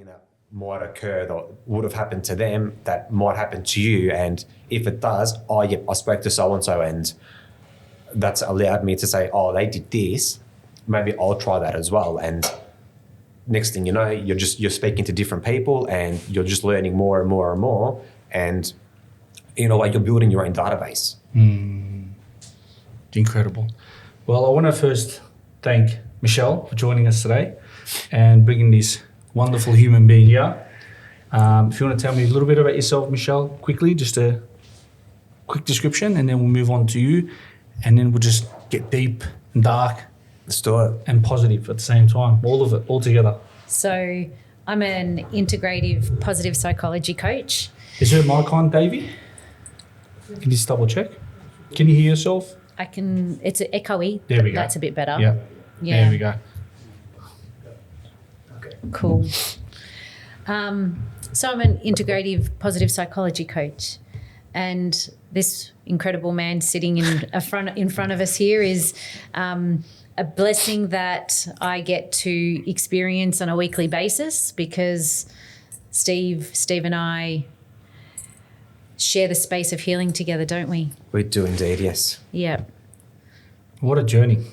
something that might occur that would have happened to them that might happen to you. And if it does, oh, yep, I spoke to so-and-so and that's allowed me to say, oh, they did this. Maybe I'll try that as well. And next thing you know, you're speaking to different people and you're just learning more and more and more. And you know, like you're building your own database. Incredible. Well, I want to first thank Michelle for joining us today and bringing this wonderful human being here. If you want to tell me a little bit about yourself, Michelle, quickly, just a quick description, and then we'll move on to you, and then we'll just get deep and dark. Let's do it. And positive at the same time, all of it, all together. So I'm an integrative positive psychology coach. Is her mic on, Davey? Can you just double check? Can you hear yourself? I can, it's echoey. There we go. That's a bit better. Yeah. Yeah. There we go. Cool. So I'm an integrative positive psychology coach, and this incredible man sitting in front of us here is a blessing that I get to experience on a weekly basis, because Steve and I share the space of healing together, don't we? We do indeed, yes. Yeah. What a journey.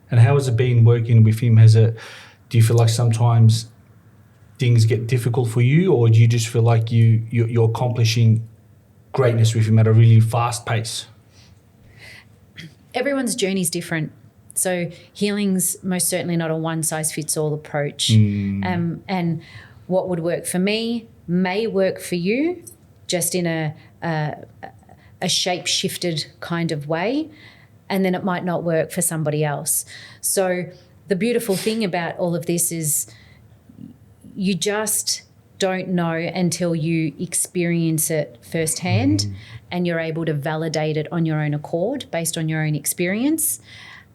And how has it been working with him? Do you feel like sometimes things get difficult for you, or do you just feel like you're accomplishing greatness with him at a really fast pace? Everyone's journey is different. So healing's most certainly not a one-size-fits-all approach. And what would work for me may work for you, just in a shape-shifted kind of way, and then it might not work for somebody else. So the beautiful thing about all of this is you just don't know until you experience it firsthand, and you're able to validate it on your own accord based on your own experience.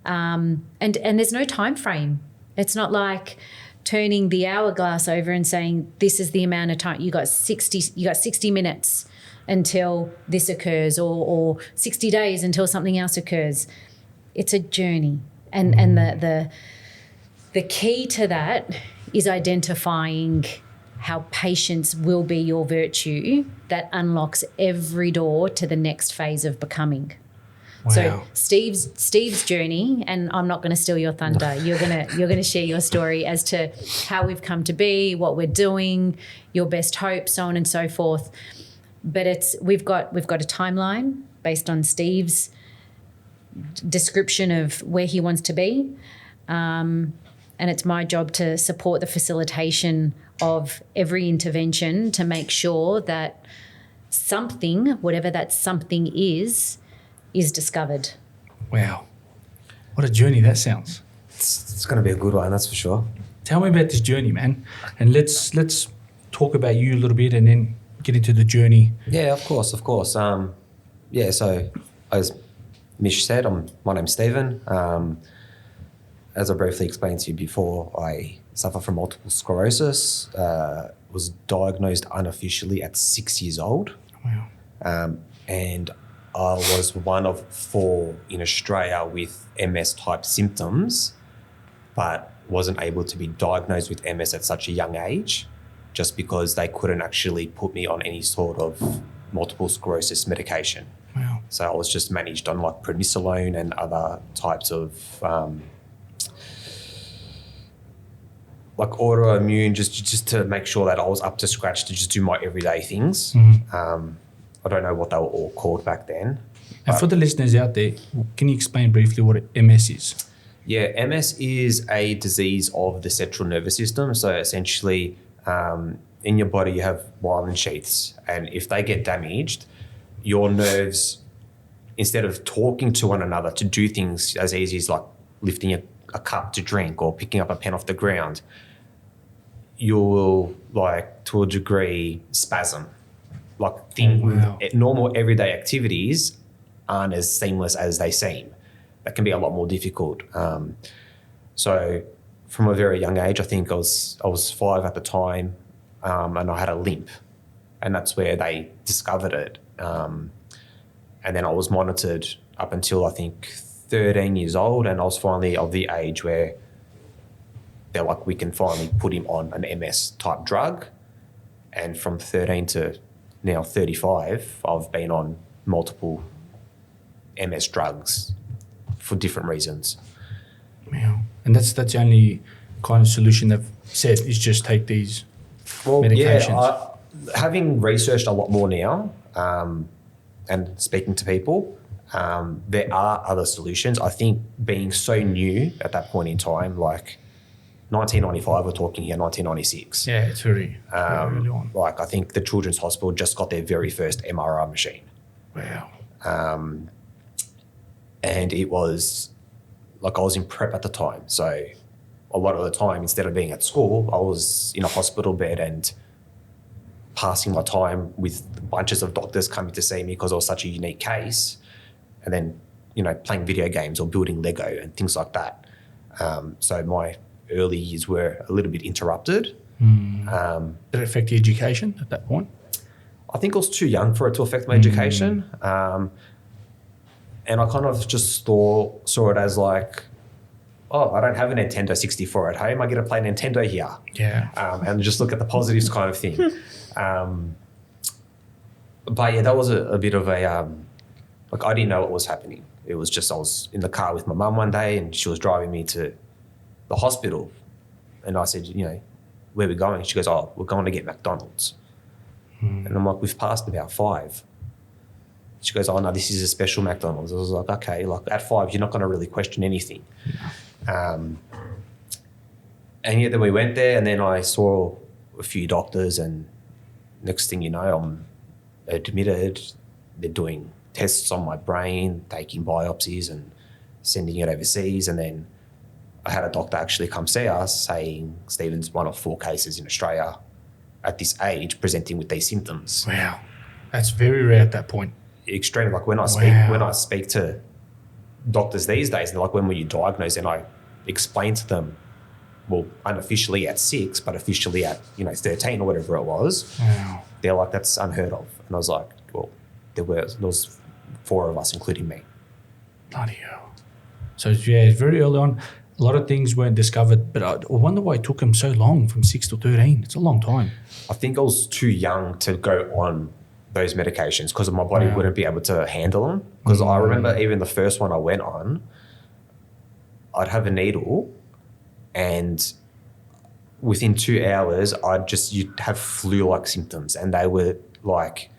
And there's no time frame. It's not like turning the hourglass over and saying, this is the amount of time. You got 60 minutes until this occurs, or 60 days until something else occurs. It's a journey. And the key to that is identifying how patience will be your virtue that unlocks every door to the next phase of becoming. Wow. So Steve's journey, and I'm not going to steal your thunder. You're gonna share your story as to how we've come to be, what we're doing, your best hope, so on and so forth. But we've got a timeline based on Steve's description of where he wants to be, and it's my job to support the facilitation of every intervention to make sure that something, whatever that something is discovered. Wow. What a journey that sounds. It's going to be a good one, that's for sure. Tell me about this journey, man. And let's talk about you a little bit and then get into the journey. Yeah, of course. So as Mish said, my name's Stephen. As I briefly explained to you before, I suffer from multiple sclerosis, was diagnosed unofficially at 6 years old. Wow. And I was one of 4 in Australia with MS-type symptoms, but wasn't able to be diagnosed with MS at such a young age, just because they couldn't actually put me on any sort of multiple sclerosis medication. Wow. So I was just managed on like prednisolone and other types of like autoimmune, just to make sure that I was up to scratch to just do my everyday things. I don't know what they were all called back then. And for the listeners out there, can you explain briefly what MS is? Yeah, MS is a disease of the central nervous system. So essentially, in your body, you have myelin sheaths. And if they get damaged, your nerves, instead of talking to one another to do things as easy as like lifting a cup to drink or picking up a pen off the ground, you will, like, to a degree, spasm. Like normal everyday activities aren't as seamless as they seem. That can be a lot more difficult. So from a very young age, I think I was 5 at the time, and I had a limp, and that's where they discovered it. And then I was monitored up until I think 13 years old, and I was finally of the age where they're like, we can finally put him on an MS type drug. And from 13 to now 35, I've been on multiple MS drugs for different reasons. Wow. And that's the only kind of solution they've said is just take these medications. Yeah, having researched a lot more now and speaking to people, there are other solutions. I think being so new at that point in time, like 1995, we're talking here, 1996. Yeah, it's very early on. Like, I think the Children's Hospital just got their very first MRI machine. Wow. And it was, like, I was in prep at the time. So a lot of the time, instead of being at school, I was in a hospital bed and passing my time with bunches of doctors coming to see me because I was such a unique case. And then, you know, playing video games or building Lego and things like that. So my early years were a little bit interrupted. Did it affect the education at that point? I think I was too young for it to affect my education. And I kind of just saw it as like, oh, I don't have a Nintendo 64 at home. I get to play Nintendo here. Yeah. And just look at the positives kind of thing. But yeah, that was a bit of a, like, I didn't know what was happening. It was just, I was in the car with my mum one day and she was driving me to the hospital. And I said, you know, where are we going? She goes, oh, we're going to get McDonald's. And I'm like, we've passed about 5. She goes, oh, no, this is a special McDonald's. I was like, okay, like at 5, you're not going to really question anything. And yeah, then we went there and then I saw a few doctors and next thing you know, I'm admitted. They're doing tests on my brain, taking biopsies and sending it overseas. And then I had a doctor actually come see us saying Stephen's one of 4 cases in Australia at this age presenting with these symptoms. Wow. That's very rare at that point. Extreme. Like when I speak to doctors these days, they're like, when were you diagnosed? And I explain to them, well, unofficially at 6, but officially at, 13 or whatever it was. Wow. They're like, that's unheard of. And I was like, well, there was 4 of us, including me. Bloody hell. So yeah, very early on, a lot of things weren't discovered, but I wonder why it took them so long from 6 to 13. It's a long time. I think I was too young to go on those medications because my body wouldn't be able to handle them. Because I remember even the first one I went on, I'd have a needle and within 2 hours, you'd have flu-like symptoms and they were like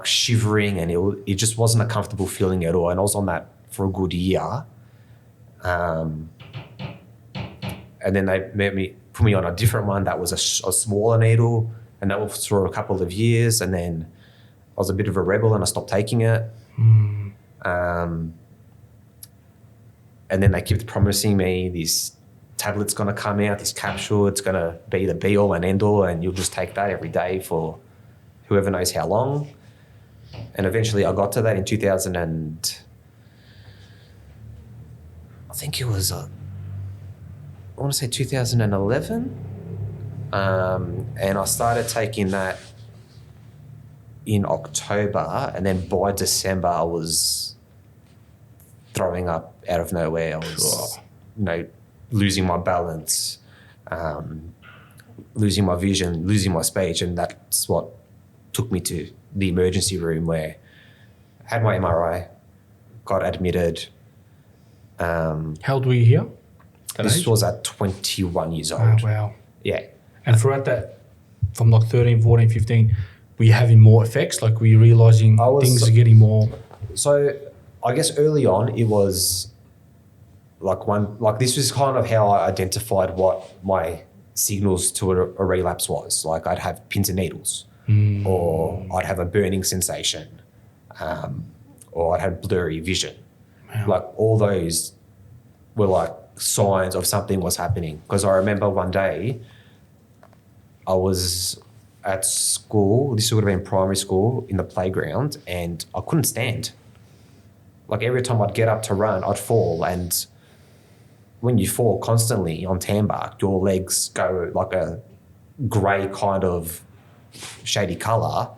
shivering and it just wasn't a comfortable feeling at all. And I was on that for a good year. And then they put me on a different one that was a smaller needle, and that was for a couple of years. And then I was a bit of a rebel and I stopped taking it. And then they kept promising me this tablet's going to come out, this capsule, it's going to be the be all and end all, and you'll just take that every day for whoever knows how long. And eventually I got to that in 2000 and I think it was, I want to say 2011. And I started taking that in October, and then by December I was throwing up out of nowhere. I was, losing my balance, losing my vision, losing my speech, and that's what took me to the emergency room where I had my MRI, got admitted. How old were you here? This was at 21 years old. Oh, wow. Yeah. And throughout that, from like 13, 14, 15, were you having more effects? Like were you realising things are getting more? So I guess early on it was this was kind of how I identified what my signals to a relapse was. Like I'd have pins and needles or I'd have a burning sensation or I'd have blurry vision. Wow. Like all those were like signs of something was happening. Because I remember one day I was at school, this would have been primary school, in the playground, and I couldn't stand. Like every time I'd get up to run, I'd fall, and when you fall constantly on tan bark, your legs go like a grey kind of shady colour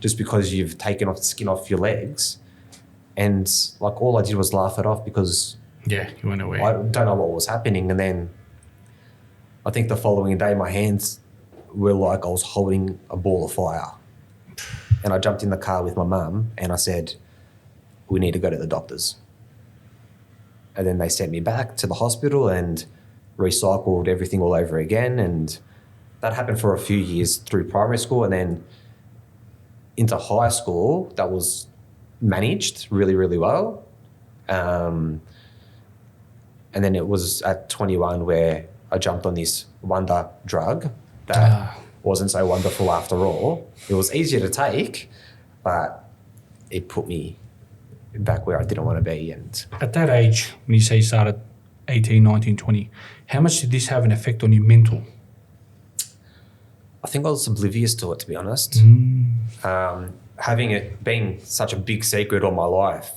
just because you've taken off the skin off your legs. And like all I did was laugh it off because Yeah, you weren't aware. I don't know what was happening. And then I think the following day, my hands were like I was holding a ball of fire. And I jumped in the car with my mum and I said, we need to go to the doctors. And then they sent me back to the hospital and recycled everything all over again. And that happened for a few years through primary school. And then into high school, that was managed really, really well. And then it was at 21 where I jumped on this wonder drug that wasn't so wonderful after all. It was easier to take, but it put me back where I didn't want to be. And at that age, when you say you started 18, 19, 20, how much did this have an effect on your mental? I think I was oblivious to it, to be honest. Having it been such a big secret all my life,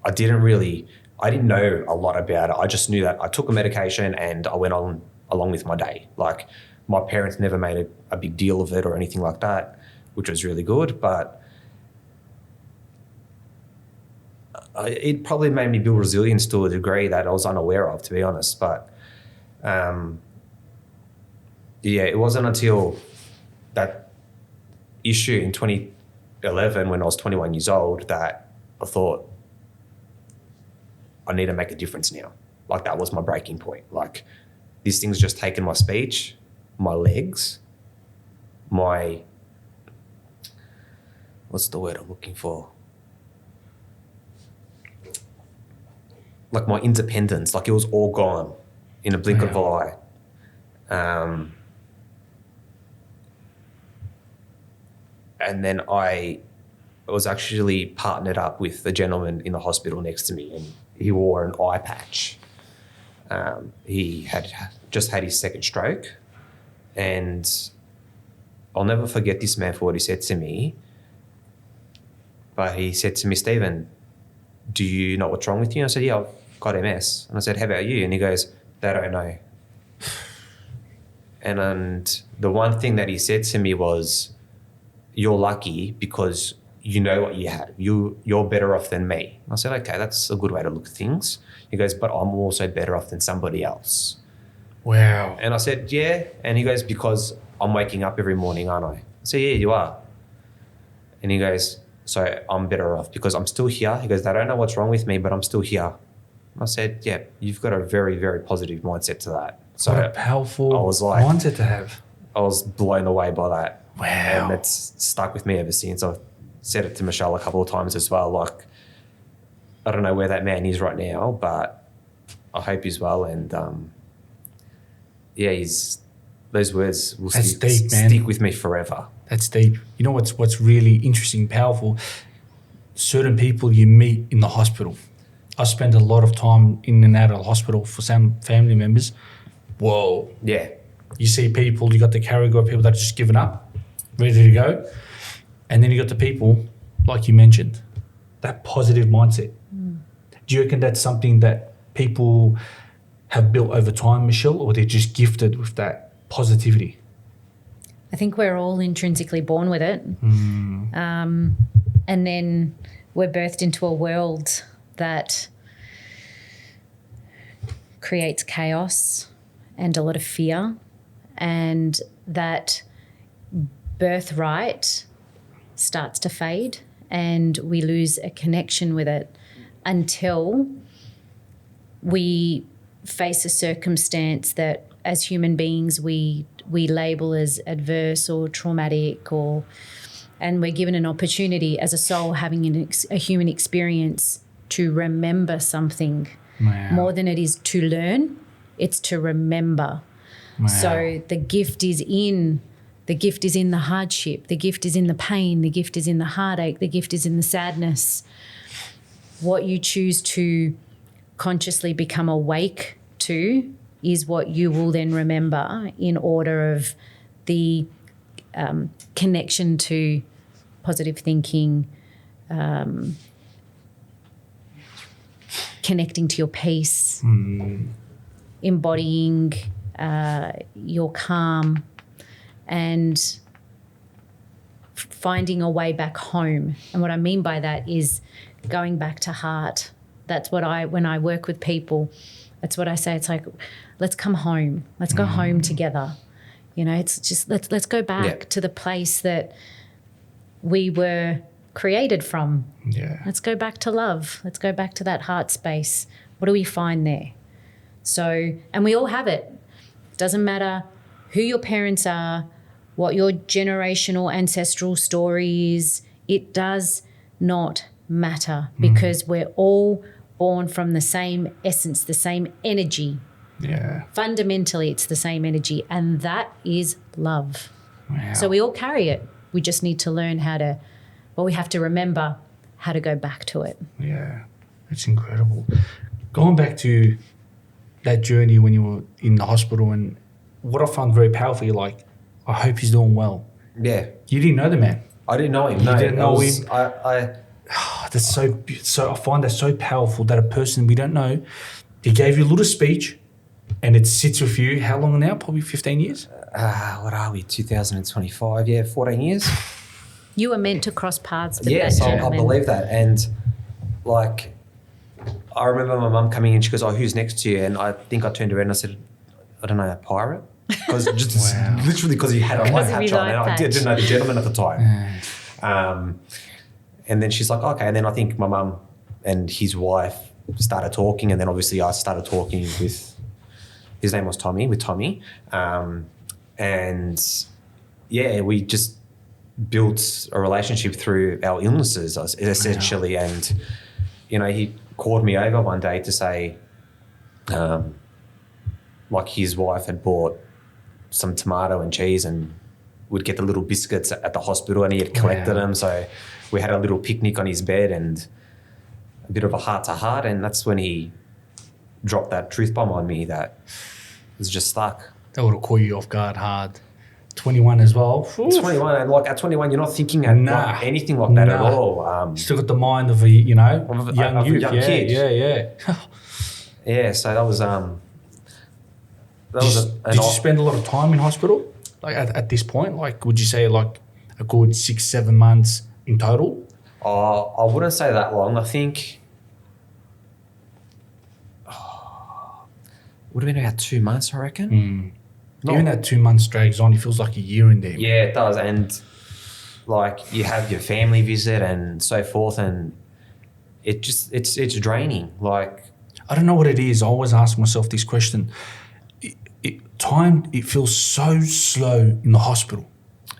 I didn't know a lot about it. I just knew that I took a medication and I went on along with my day. Like, my parents never made a big deal of it or anything like that, which was really good. But it probably made me build resilience to a degree that I was unaware of, to be honest. But it wasn't until that issue in 2011 when I was 21 years old that I thought, I need to make a difference now. Like, that was my breaking point. Like, this thing's just taken my speech, my legs, what's the word I'm looking for? Like, my independence, like it was all gone in a blink of an eye. And then I was actually partnered up with a gentleman in the hospital next to me, and he wore an eye patch. He had just had his second stroke, and I'll never forget this man for what he said to me. But he said to me, Stephen, do you know what's wrong with you? And I said, yeah, I've got MS. And I said, how about you? And he goes, they don't know. And the one thing that he said to me was, you're lucky because you know what you have. You're better off than me. I said, okay, that's a good way to look at things. He goes, but I'm also better off than somebody else. Wow. And I said, yeah. And he goes, because I'm waking up every morning, aren't I? I said, yeah, you are. And he goes, so I'm better off because I'm still here. He goes, they don't know what's wrong with me, but I'm still here. I said, yeah, you've got a very, very positive mindset to that. So what a powerful mindset to have. I was blown away by that. Wow. And it's stuck with me ever since. I've said it to Michelle a couple of times as well. Like, I don't know where that man is right now, but I hope he's well. And those words will stick with me forever. That's deep. You know what's really interesting, powerful? Certain people you meet in the hospital. I spent a lot of time in and out of the hospital for some family members. Whoa. Yeah. You see people, you got the category of people that are just given up, ready to go. And then you got the people, like you mentioned, that positive mindset. Do you reckon that's something that people have built over time, Michelle, or they're just gifted with that positivity? I think we're all intrinsically born with it. And then we're birthed into a world that creates chaos and a lot of fear, and that birthright starts to fade and we lose a connection with it until we face a circumstance that as human beings we label as adverse or traumatic, and we're given an opportunity as a soul having a human experience to remember something. Wow. More than it is to learn, it's to remember. Wow. So the gift is in the hardship, the gift is in the pain, the gift is in the heartache, the gift is in the sadness. What you choose to consciously become awake to is what you will then remember in order of the connection to positive thinking, connecting to your peace, embodying your calm, and finding a way back home. And what I mean by that is going back to heart. That's what when I work with people, that's what I say. It's like, let's come home. Let's go home together. You know, it's just let's go back to the place that we were created from. Yeah. Let's go back to love. Let's go back to that heart space. What do we find there? So, and we all have it. Doesn't matter who your parents are, what your generational ancestral story is. It does not matter because we're all born from the same essence, the same energy. Yeah. Fundamentally, it's the same energy, and that is love. Wow. So we all carry it. We just need to learn we have to remember how to go back to it. Yeah, it's incredible. Going back to that journey when you were in the hospital, and what I found very powerful, you're like, I hope he's doing well. Yeah. You didn't know the man. I didn't know him. You didn't know him. That's so I find that so powerful that a person we don't know, he gave you a little speech and it sits with you. How long now? Probably 15 years? what are we, 2025? Yeah, 14 years. You were meant to cross paths with Yes, that I gentleman. believe that. And like, I remember my mum coming in, she goes, oh, who's next to you? And I think I turned around and I said, I don't know, a pirate? Because just literally because he had a light patch on, and I didn't know the gentleman at the time. And then she's like, okay. And then I think my mum and his wife started talking, and then obviously I started talking with, his name was Tommy, with Tommy. And yeah, we just built a relationship through our illnesses essentially. Wow. And, you know, he called me over one day to say, like his wife had bought some tomato and cheese and would get the little biscuits at the hospital, and he had collected them. So we had a little picnic on his bed and a bit of a heart-to-heart, and that's when he dropped that truth bomb on me that was just stuck. That would have caught you off guard hard. 21 as well. Oof. 21, and like at 21, you're not thinking like anything like that at all. Still got the mind of a, you know, young youth. Young kid. Yeah. Yeah, so that was Did you spend a lot of time in hospital? Like at this point, like would you say like a good 6-7 months in total? I wouldn't say that long. I think would have been about 2 months, I reckon. Even that 2 months drags on, it feels like a year in there. Yeah, it does. And like you have your family visit and so forth, and it's draining. Like, I don't know what it is. I always ask myself this question. It feels so slow in the hospital.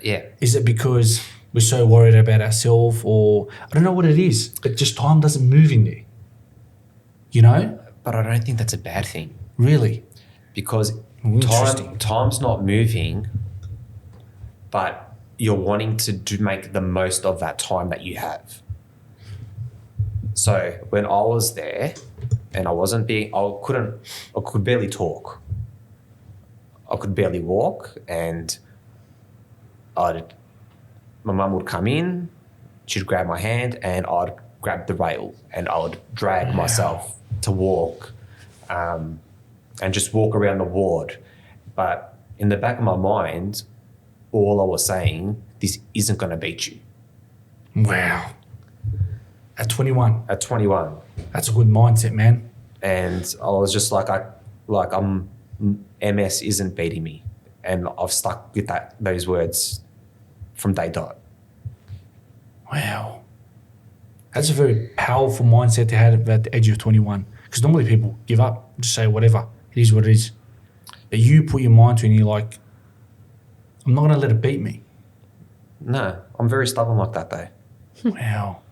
Yeah. Is it because we're so worried about ourselves, or I don't know what it is, but just time doesn't move in there, you know? But I don't think that's a bad thing. Really? Because Interesting. time's not moving, but you're wanting to make the most of that time that you have. So when I was there and I could barely talk. I could barely walk, and my mum would come in, she'd grab my hand, and I'd grab the rail and I would drag myself to walk, and just walk around the ward. But in the back of my mind, all I was saying, this isn't going to beat you. Wow. At 21? At 21. That's a good mindset, man. And I was just like, MS isn't beating me. And I've stuck with those words from day dot. Wow. That's a very powerful mindset to have at the age of 21. Because normally people give up, just say whatever, it is what it is. But you put your mind to it and you're like, I'm not going to let it beat me. No, I'm very stubborn like that though. Wow.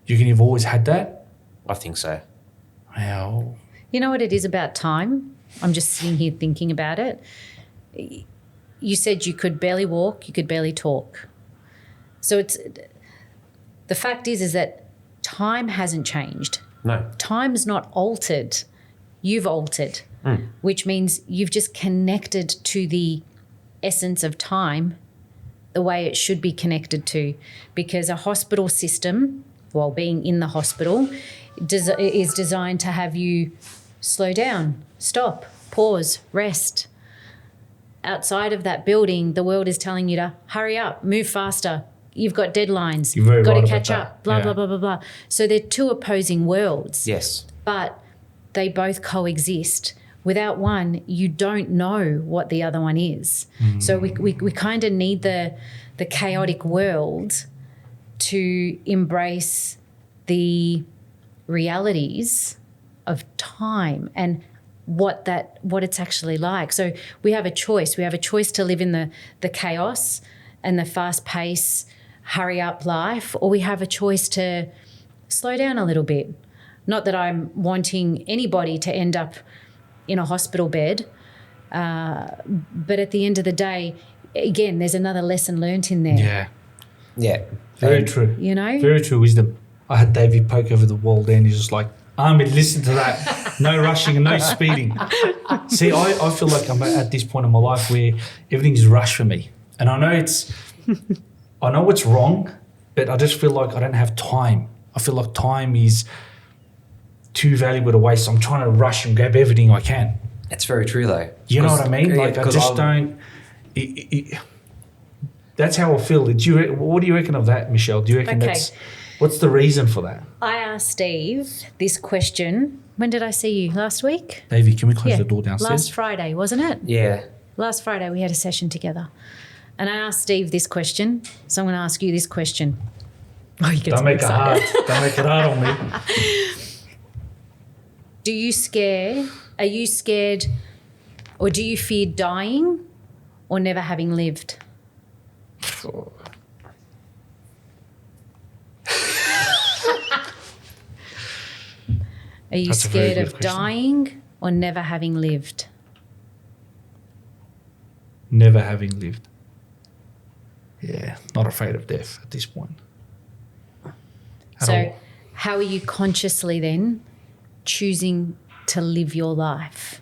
You can have always had that? I think so. Wow. You know what it is about time? I'm just sitting here thinking about it. You said you could barely walk, you could barely talk. So the fact is that time hasn't changed. No. Time's not altered. You've altered, which means you've just connected to the essence of time the way it should be connected to, because a hospital system, while being in the hospital, is designed to have you slow down, stop, pause, rest. Outside of that building, the world is telling you to hurry up, move faster, you've got deadlines. You're very got right to about catch that. up. Blah Yeah. blah blah blah blah. So they're two opposing worlds. Yes. But they both coexist. Without one, you don't know what the other one is. So we kind of need the chaotic world to embrace the realities of time and what it's actually like. So we have a choice. We have a choice to live in the chaos and the fast pace, hurry up life, or we have a choice to slow down a little bit. Not that I'm wanting anybody to end up in a hospital bed, but at the end of the day, again, there's another lesson learnt in there. Yeah. Yeah. Very true. You know? Very true wisdom. I had Davey poke over the wall there and he's just like, Ahmed, listen to that. No rushing and no speeding. See, I feel like I'm at this point in my life where everything's rushed for me. And I know it's wrong, but I just feel like I don't have time. I feel like time is too valuable to waste. I'm trying to rush and grab everything I can. It's very true though. You know what I mean? Like I just don't. That's how I feel. What do you reckon of that, Michelle? Do you reckon what's the reason for that? I asked Steve this question. When did I see you? Last week? Davey, can we close the door downstairs? Last Friday, wasn't it? Yeah. Last Friday we had a session together. And I asked Steve this question. So I'm going to ask you this question. Oh, you get Don't make it hard. Don't make it hard on me. Are you scared or do you fear dying or never having lived? Are you That's a very scared good of question. dying or never having lived? Never having lived. Yeah, not afraid of death at this point. At So all. how are you consciously then choosing to live your life?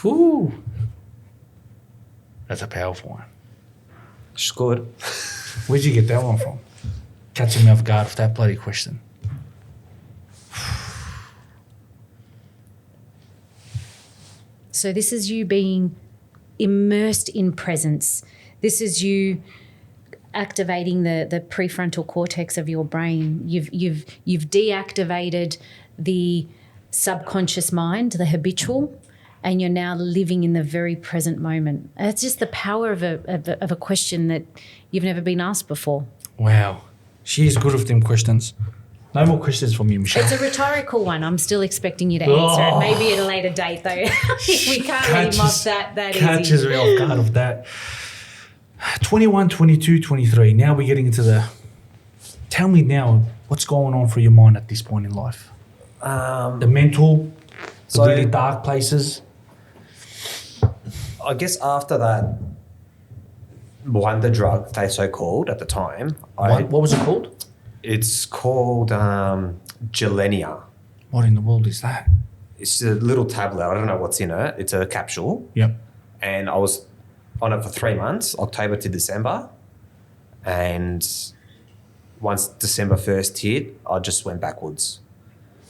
Whew. That's a powerful one. She's good. Where'd you get that one from? Catching me off guard with that bloody question. So this is you being immersed in presence. This is you activating the prefrontal cortex of your brain. You've deactivated the subconscious mind, the habitual, and you're now living in the very present moment. And it's just the power of a question that you've never been asked before. Wow. She is good with them questions. No more questions from you, Michelle. It's a rhetorical one. I'm still expecting you to answer it. Maybe at a later date, though. We can't leave him off that easy. Catches me off guard of that. 21, 22, 23. Now we're getting into the... Tell me now, what's going on for your mind at this point in life? The mental, the really dark places. I guess after that wonder drug, they so called at the time. What was it called? It's called Gelenia. What in the world is that? It's a little tablet. I don't know what's in it. It's a capsule. Yep. And I was on it for 3 months, October to December. And once December 1st hit, I just went backwards.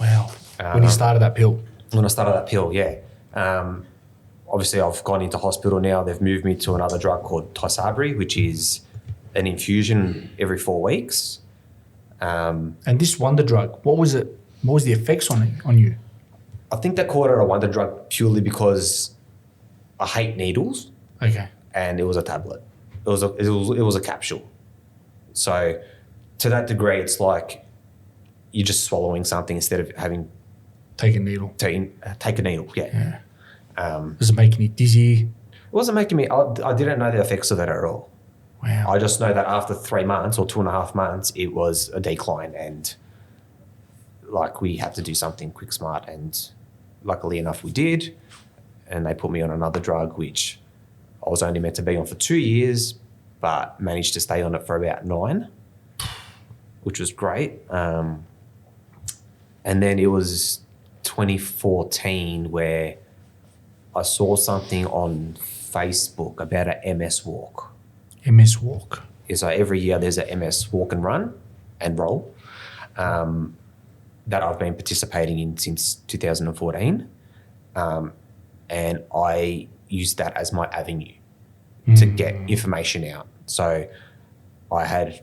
Wow. When you started that pill. When I started that pill, yeah. Obviously, I've gone into hospital now. They've moved me to another drug called Tysabri, which is an infusion every 4 weeks. And this wonder drug, what was it? What was the effects on you? I think they called it a wonder drug purely because I hate needles. Okay. And it was a tablet. It was a capsule. So to that degree, it's like you're just swallowing something instead of having Take a needle. take a needle. Yeah. Does it make you dizzy? It wasn't making me. I didn't know the effects of it at all. Wow. I just know that after 3 months or 2.5 months, it was a decline, and like we had to do something quick, smart, and luckily enough, we did. And they put me on another drug, which I was only meant to be on for 2 years, but managed to stay on it for about 9, which was great. And then it was 2014 where I saw something on Facebook about a MS walk. MS walk. Yeah, so every year there's a MS walk and run and roll that I've been participating in since 2014. And I used that as my avenue to get information out. So I had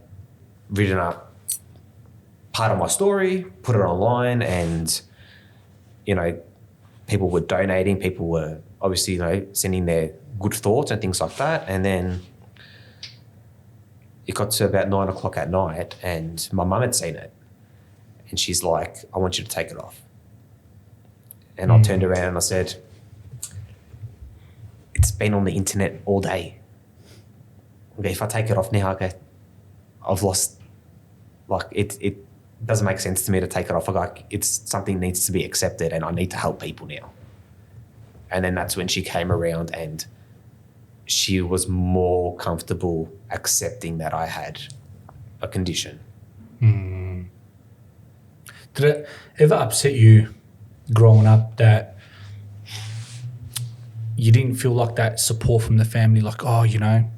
written up part of my story, put it online, and, you know, people were donating, people were obviously, you know, sending their good thoughts and things like that. And then it got to about 9 o'clock at night and my mum had seen it. And she's like, I want you to take it off. And I turned around and I said, it's been on the internet all day. Okay, if I take it off now, okay, I've lost, like, it doesn't make sense to me to take it off. Like, it's something needs to be accepted and I need to help people now. And then that's when she came around and she was more comfortable accepting that I had a condition. Did it ever upset you growing up that you didn't feel like that support from the family, like, oh, you know,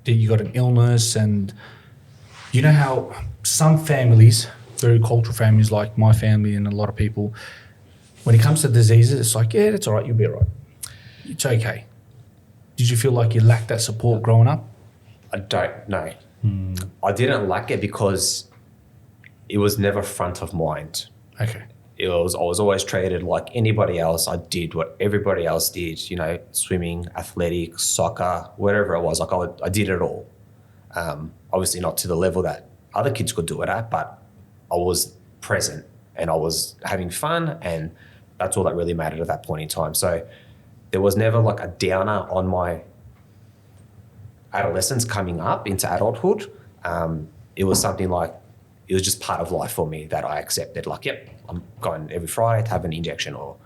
that you got an illness? And you know how some families, very cultural families like my family and a lot of people, when it comes to diseases, it's like, yeah, that's all right, you'll be all right. It's okay. Did you feel like you lacked that support growing up? I don't know. I didn't lack it because it was never front of mind. Okay. I was always treated like anybody else. I did what everybody else did, you know, swimming, athletics, soccer, whatever it was. Like I did it all. Obviously not to the level that other kids could do it at, but I was present and I was having fun, and that's all that really mattered at that point in time. So there was never like a downer on my adolescence coming up into adulthood. It was something like, it was just part of life for me that I accepted. Like, yep, I'm going every Friday to have an injection, or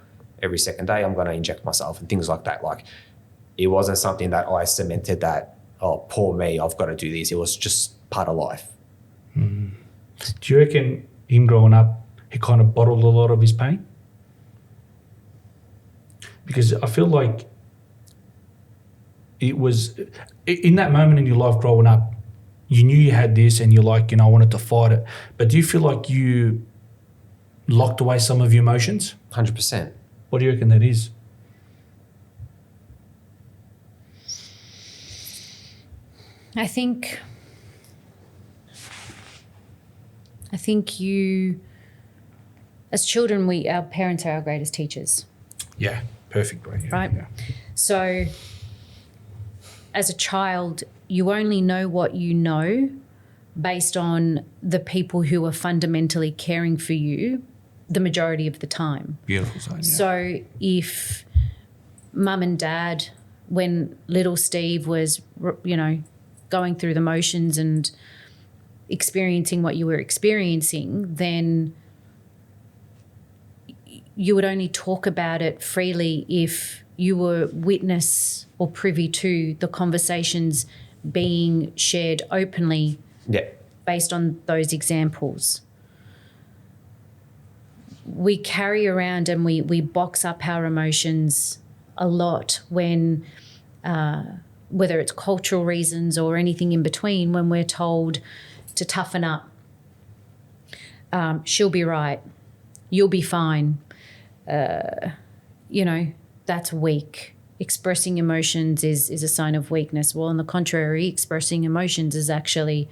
every second day I'm going to inject myself and things like that. Like, it wasn't something that I cemented that, oh, poor me, I've got to do this. It was just part of life. Do you reckon him growing up, he kind of bottled a lot of his pain? Because I feel like it was, in that moment in your life growing up, you knew you had this and you're like, you know, I wanted to fight it. But do you feel like you locked away some of your emotions? 100%. What do you reckon that is? I think you, as children, our parents are our greatest teachers. Yeah, perfect. Right? Yeah. So as a child, you only know what you know based on the people who are fundamentally caring for you the majority of the time. Beautiful sign, yeah. So if mum and dad, when little Steve was, you know, going through the motions and experiencing what you were experiencing, then you would only talk about it freely if you were witness or privy to the conversations being shared openly, Yeah. based on those examples. We carry around and we box up our emotions a lot when, whether it's cultural reasons or anything in between, when we're told to toughen up. She'll be right. You'll be fine. You know, that's weak. Expressing emotions is a sign of weakness. Well, on the contrary, expressing emotions is actually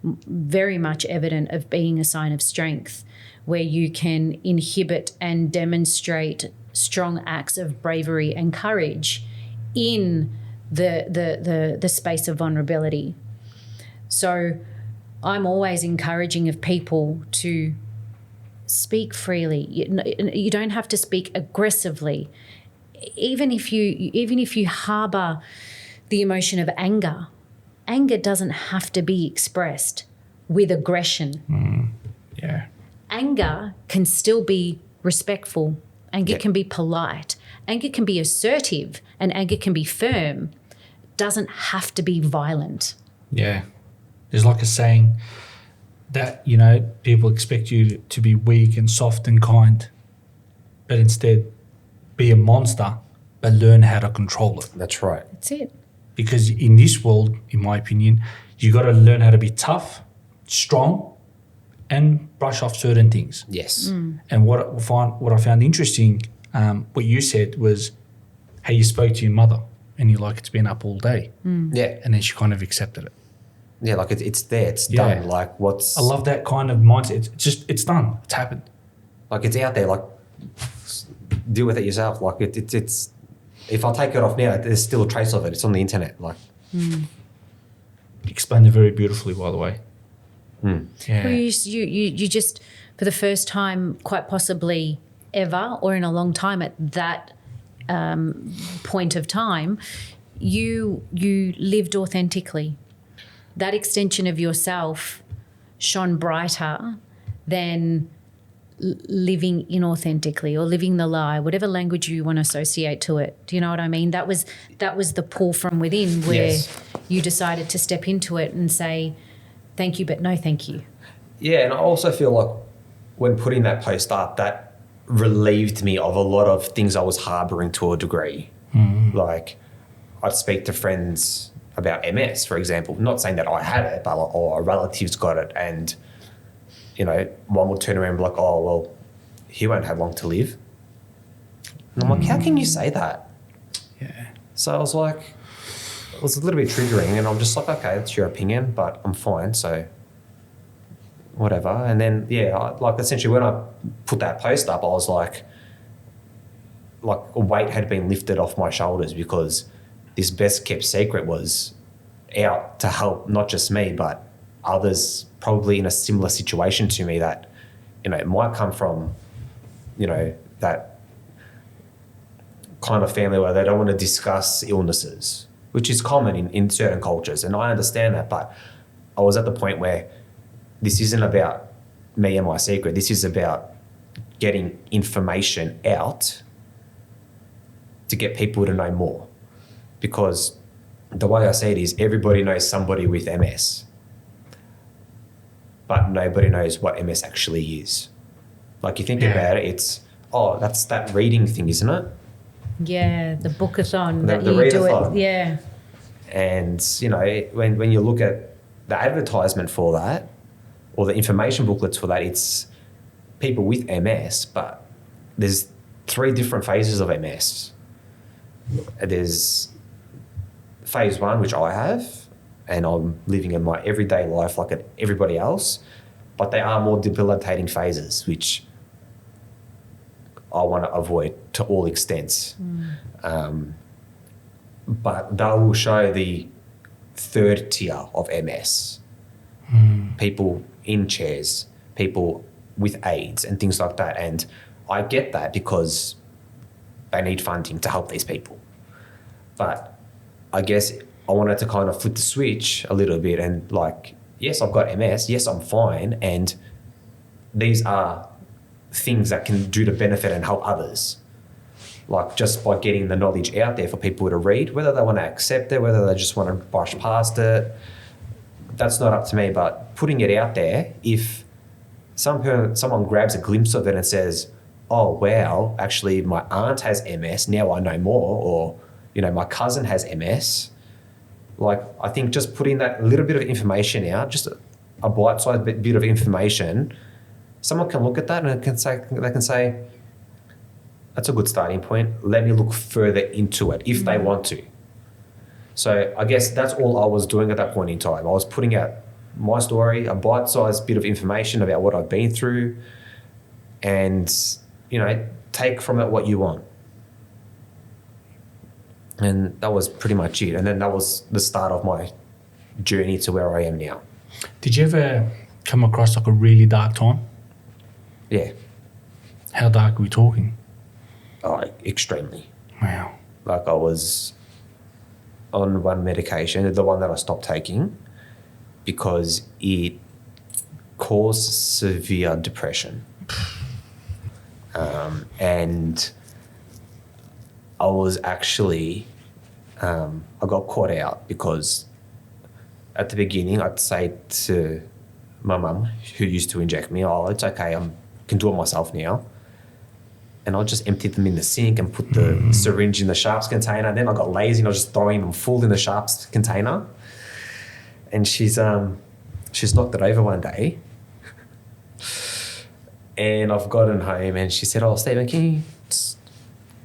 very much evident of being a sign of strength, where you can inhibit and demonstrate strong acts of bravery and courage in the space of vulnerability. So I'm always encouraging of people to speak freely. You don't have to speak aggressively. Even if you harbor the emotion of anger, anger doesn't have to be expressed with aggression. Yeah. Anger can still be respectful. Anger can be polite. Anger can be assertive, and anger can be firm. It doesn't have to be violent. Yeah. There's like a saying that, you know, people expect you to be weak and soft and kind, but instead be a monster, but learn how to control it. That's right. That's it. Because in this world, in my opinion, you got to learn how to be tough, strong, and brush off certain things. Yes. And what I found interesting, what you said was how you spoke to your mother, and you're like, it's been up all day. Yeah. And then she kind of accepted it. Yeah, like it's there, it's Yeah. done. Like I love that kind of mindset. It's done. It's happened. like it's out there. Like deal with it yourself. Like it's if I take it off now, there's still a trace of it. It's on the internet. Like Explained it very beautifully, by the way. Yeah. Well, you just, for the first time, quite possibly ever, or in a long time at that point of time, you lived authentically. That extension of yourself shone brighter than living inauthentically or living the lie, whatever language you want to associate to it. Do you know what I mean? That was the pull from within where you decided to step into it and say, thank you, but no thank you. Yeah, and I also feel like when putting that post up, that relieved me of a lot of things I was harbouring to a degree. Like I'd speak to friends about MS, for example, not saying that I had it, but like, a relative's got it, and you know, one will turn around and be like, oh, well, he won't have long to live. And I'm like, how can you say that? Yeah. So I was like, it was a little bit triggering, and I'm just like, okay, that's your opinion, but I'm fine, so whatever. And then, like essentially when I put that post up, I was like a weight had been lifted off my shoulders because this best kept secret was out to help not just me, but others probably in a similar situation to me that, you know, it might come from, you know, that kind of family where they don't want to discuss illnesses, which is common in certain cultures. And I understand that, but I was at the point where this isn't about me and my secret. This is about getting information out to get people to know more. Because the way I see it is everybody knows somebody with MS, but nobody knows what MS actually is. Like you think about it, it's, that's that reading thing, isn't it? Yeah, the bookathon The that you do readathon. it. Yeah. And, you know, when you look at the advertisement for that or the information booklets for that, it's people with MS, but there's 3 different phases of MS. There's phase 1, which I have, and I'm living in my everyday life like everybody else, but they are more debilitating phases, which I want to avoid to all extents. But they will show the 3rd tier of MS. People in chairs, people with AIDS and things like that. And I get that because they need funding to help these people. But I guess I wanted to kind of flip the switch a little bit and like, yes, I've got MS. Yes, I'm fine. And these are things that can do to benefit and help others. Like just by getting the knowledge out there for people to read, whether they want to accept it, whether they just want to brush past it, that's not up to me. But putting it out there, if someone grabs a glimpse of it and says, oh, wow, actually my aunt has MS, now I know more, or, you know, my cousin has MS, like I think just putting that little bit of information out, just a bite-sized bit of information, someone can look at that and they can say, that's a good starting point. Let me look further into it if they want to. So I guess that's all I was doing at that point in time. I was putting out my story, a bite-sized bit of information about what I've been through, and, you know, take from it what you want. And that was pretty much it. And then that was the start of my journey to where I am now. Did you ever come across like a really dark time? Yeah. How dark are we talking? Oh, extremely. Wow. Like I was on one medication, the one that I stopped taking, because it caused severe depression. And I was actually, I got caught out because at the beginning I'd say to my mum, who used to inject me, oh, it's okay, I can do it myself now. And I just emptied them in the sink and put the syringe in the sharps container. And then I got lazy and I was just throwing them full in the sharps container. And she's knocked it over one day. And I've gotten home and she said, oh, Stephen, can you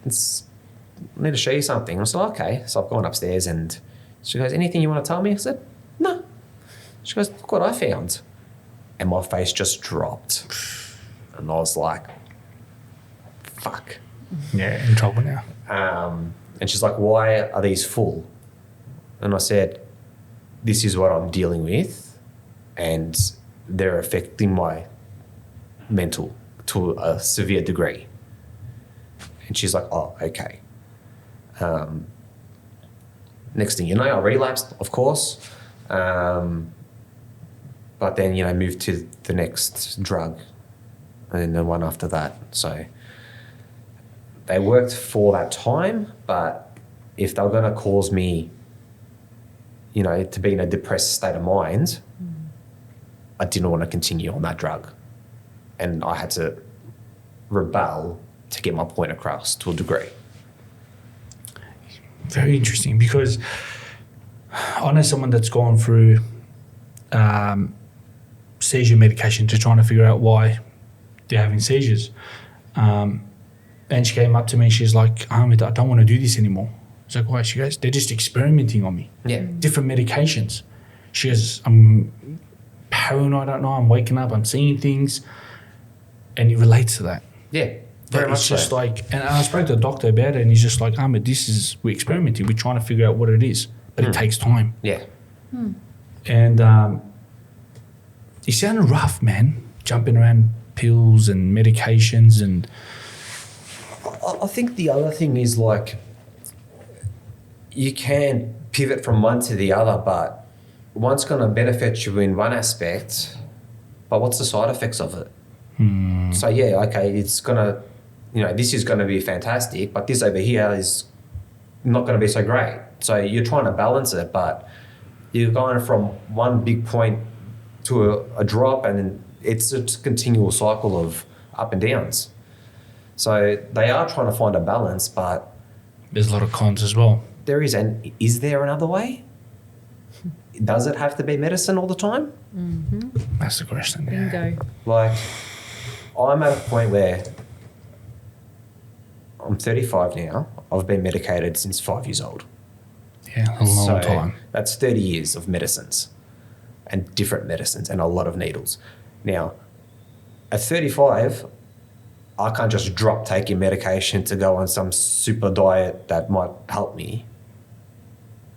I need to show you something. I said, okay. So I've gone upstairs and she goes, anything you want to tell me? I said, no. She goes, look what I found. And my face just dropped. And I was like, fuck. Yeah, in trouble now. And she's like, why are these full? And I said, this is what I'm dealing with, and they're affecting my mental to a severe degree. And she's like, oh, okay. Next thing you know, I relapsed, of course. But then, moved to the next drug and then the one after that. So they worked for that time, but if they were going to cause me, to be in a depressed state of mind, I didn't want to continue on that drug. And I had to rebel to get my point across to a degree. Very interesting, because I know someone that's gone through seizure medication to trying to figure out why they're having seizures. And she came up to me and she's like, Ahmad, I don't want to do this anymore. I was like, why? She goes, they're just experimenting on me. Yeah. Different medications. She goes, I'm paranoid right now. I'm waking up. I'm seeing things. And it relates to that. Yeah. Very much It's just so. like, and I spoke to the doctor about it, and he's just like, Ahmad, we're experimenting. We're trying to figure out what it is. But it takes time. Yeah. And it sounded rough, man. Jumping around pills and medications and... I think the other thing is, like, you can pivot from one to the other, but one's going to benefit you in one aspect, but what's the side effects of it? So, yeah, okay, it's going to, this is going to be fantastic, but this over here is not going to be so great. So you're trying to balance it, but you're going from one big point to a drop, and it's a continual cycle of up and downs. So they are trying to find a balance, but There's a lot of cons as well. there is. And is there another way? Does it have to be medicine all the time? That's the question. Yeah. Bingo. Like, I'm at a point where I'm 35 now. I've been medicated since 5 years old. Yeah, a long time. That's 30 years of medicines and different medicines and a lot of needles. Now, at 35, I can't just drop taking medication to go on some super diet that might help me,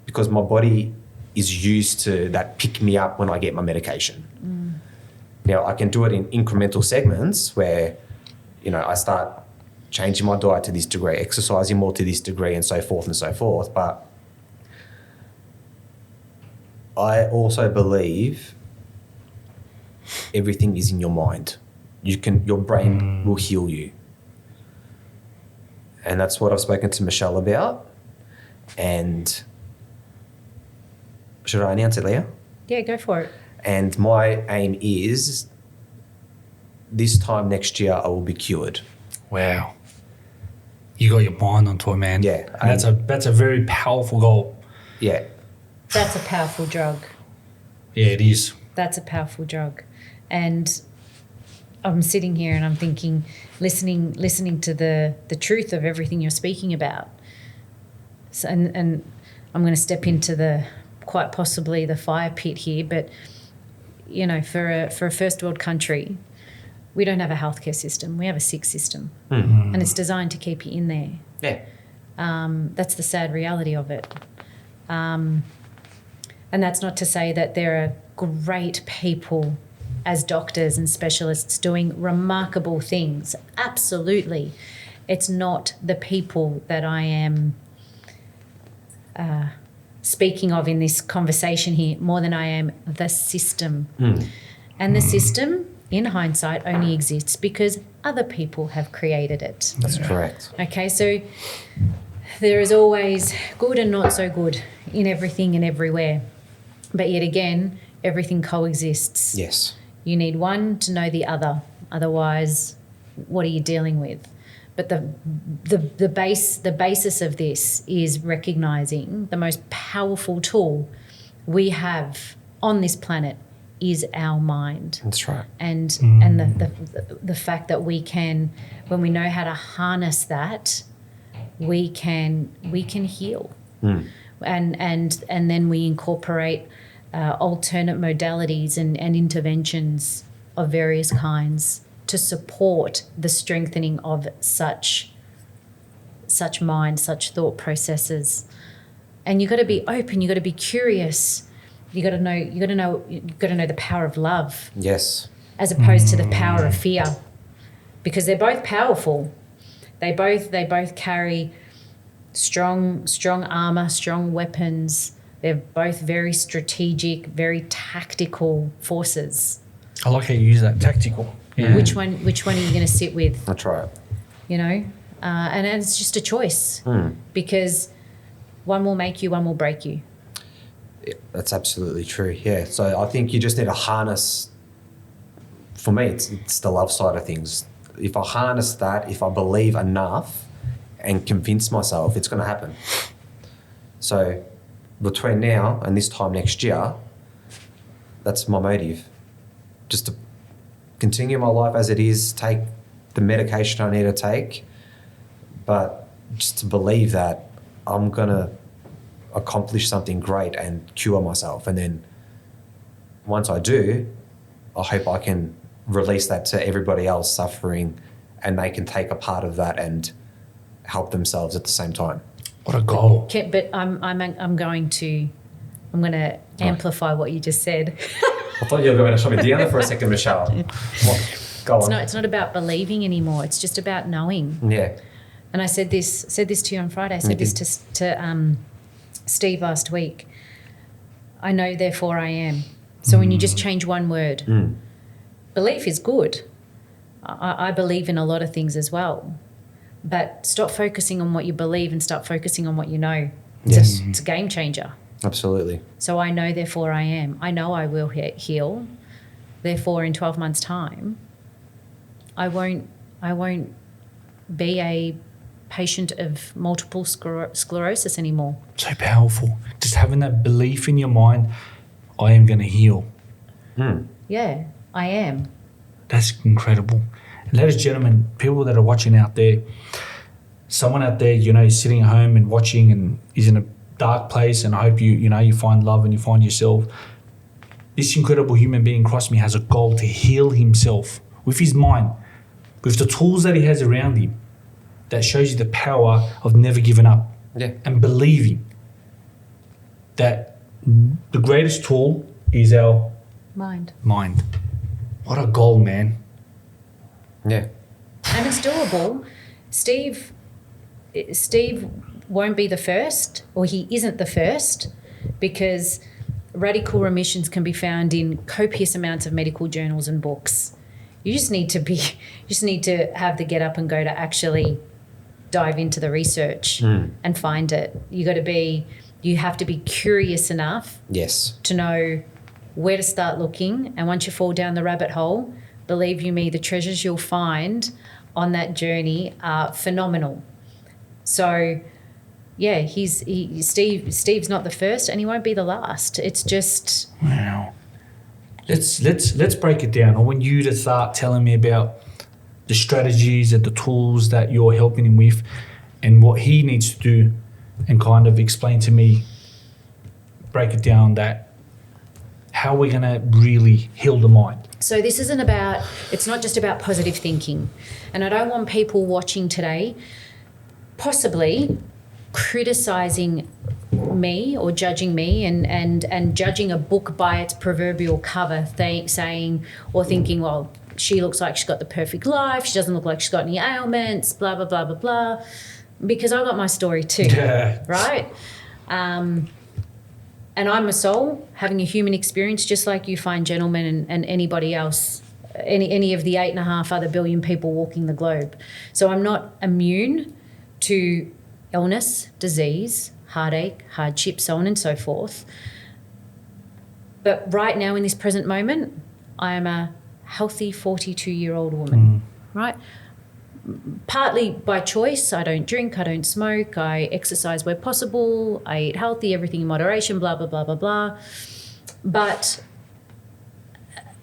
because my body is used to that pick me up when I get my medication. Now, I can do it in incremental segments where, I start changing my diet to this degree, exercising more to this degree, and so forth and so forth. But I also believe everything is in your mind. Your brain will heal you. And that's what I've spoken to Michelle about. And should I announce it, Leah? Yeah, go for it. And my aim is this time next year I will be cured. Wow. You got your mind onto it, man. Yeah. And that's a very powerful goal. Yeah. That's a powerful drug. Yeah, it is. That's a powerful drug. And I'm sitting here and I'm thinking, listening to the truth of everything you're speaking about. So, and I'm going to step into quite possibly the fire pit here, but for a first world country, we don't have a healthcare system. We have a sick system, and it's designed to keep you in there. Yeah. That's the sad reality of it. And that's not to say that there are great people as doctors and specialists doing remarkable things. Absolutely. It's not the people that I am speaking of in this conversation here more than I am the system. And the system, in hindsight, only exists because other people have created it. That's correct. Okay, so there is always good and not so good in everything and everywhere. But yet again, everything coexists. Yes. You need one to know the other. Otherwise, what are you dealing with? But the basis of this is recognizing the most powerful tool we have on this planet is our mind. That's right. And the fact that we can, when we know how to harness that, we can heal. And then we incorporate alternate modalities and interventions of various kinds to support the strengthening of such mind, such thought processes. And you've got to be open, you've got to be curious. You've got to know the power of love. Yes. As opposed to the power of fear. Because they're both powerful. They both carry strong armor, strong weapons. They're both very strategic, very tactical forces. I like how you use that, tactical. Yeah. Which one are you going to sit with? That's right. You know, and it's just a choice because one will make you, one will break you. Yeah, that's absolutely true. Yeah. So I think you just need to harness. For me, it's the love side of things. If I harness that, if I believe enough and convince myself, it's going to happen. So between now and this time next year, that's my motive. Just to continue my life as it is, take the medication I need to take, but just to believe that I'm going to accomplish something great and cure myself. And then once I do, I hope I can release that to everybody else suffering and they can take a part of that and help themselves at the same time. What a goal. But I'm going to amplify what you just said. I thought you were going to shut me down for a second, Michelle. Go on. It's not about believing anymore. It's just about knowing. Yeah. And I said this to you on Friday. I said this to Steve last week. I know, therefore I am. So when you just change one word, belief is good. I believe in a lot of things as well. But stop focusing on what you believe and start focusing on what you know. Yes. It's a game changer. Absolutely. So I know, therefore I am. I know I will heal. Therefore, in 12 months' time, I won't be a patient of multiple sclerosis anymore. So powerful. Just having that belief in your mind, I am going to heal. Yeah, I am. That's incredible. And ladies and gentlemen, people that are watching out there, someone out there, is sitting at home and watching and is in a dark place, and I hope you find love and you find yourself. This incredible human being across me has a goal to heal himself with his mind, with the tools that he has around him. That shows you the power of never giving up and believing that the greatest tool is our Mind. What a goal, man. Yeah. And it's doable. Steve won't be the first, or he isn't the first, because radical remissions can be found in copious amounts of medical journals and books. You just need to have the get up and go to actually dive into the research and find it. You have to be curious enough to know where to start looking, and once you fall down the rabbit hole, believe you me, the treasures you'll find on that journey are phenomenal. So yeah, Steve's not the first and he won't be the last. It's just wow. Let's break it down. I want you to start telling me about the strategies and the tools that you're helping him with and what he needs to do, and kind of explain to me, break it down, that how we're going to really heal the mind. So it's not just about positive thinking. And I don't want people watching today possibly criticizing me or judging me and judging a book by its proverbial cover, saying or thinking, well, she looks like she's got the perfect life, she doesn't look like she's got any ailments, blah, blah, blah, blah, blah. Because I got my story too, right? And I'm a soul having a human experience just like you find gentlemen and anybody else, any of the 8.5 other billion people walking the globe. So I'm not immune to illness, disease, heartache, hardship, so on and so forth. But right now in this present moment, I am a healthy 42-year-old woman, right? Partly by choice. I don't drink, I don't smoke, I exercise where possible, I eat healthy, everything in moderation, blah, blah, blah, blah, blah. But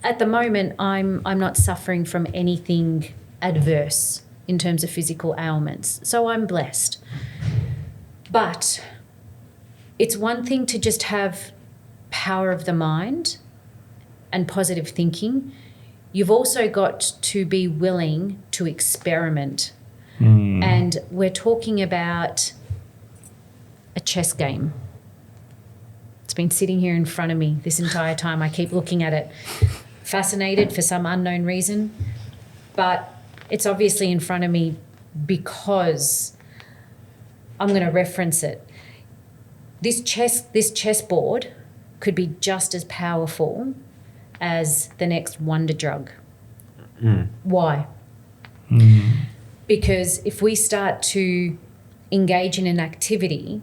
at the moment, I'm not suffering from anything adverse in terms of physical ailments. So I'm blessed. But it's one thing to just have power of the mind and positive thinking, you've also got to be willing to experiment. And we're talking about a chess game. It's been sitting here in front of me this entire time. I keep looking at it, fascinated for some unknown reason, but it's obviously in front of me because I'm going to reference it. This chessboard could be just as powerful as the next wonder drug. Why? Because if we start to engage in an activity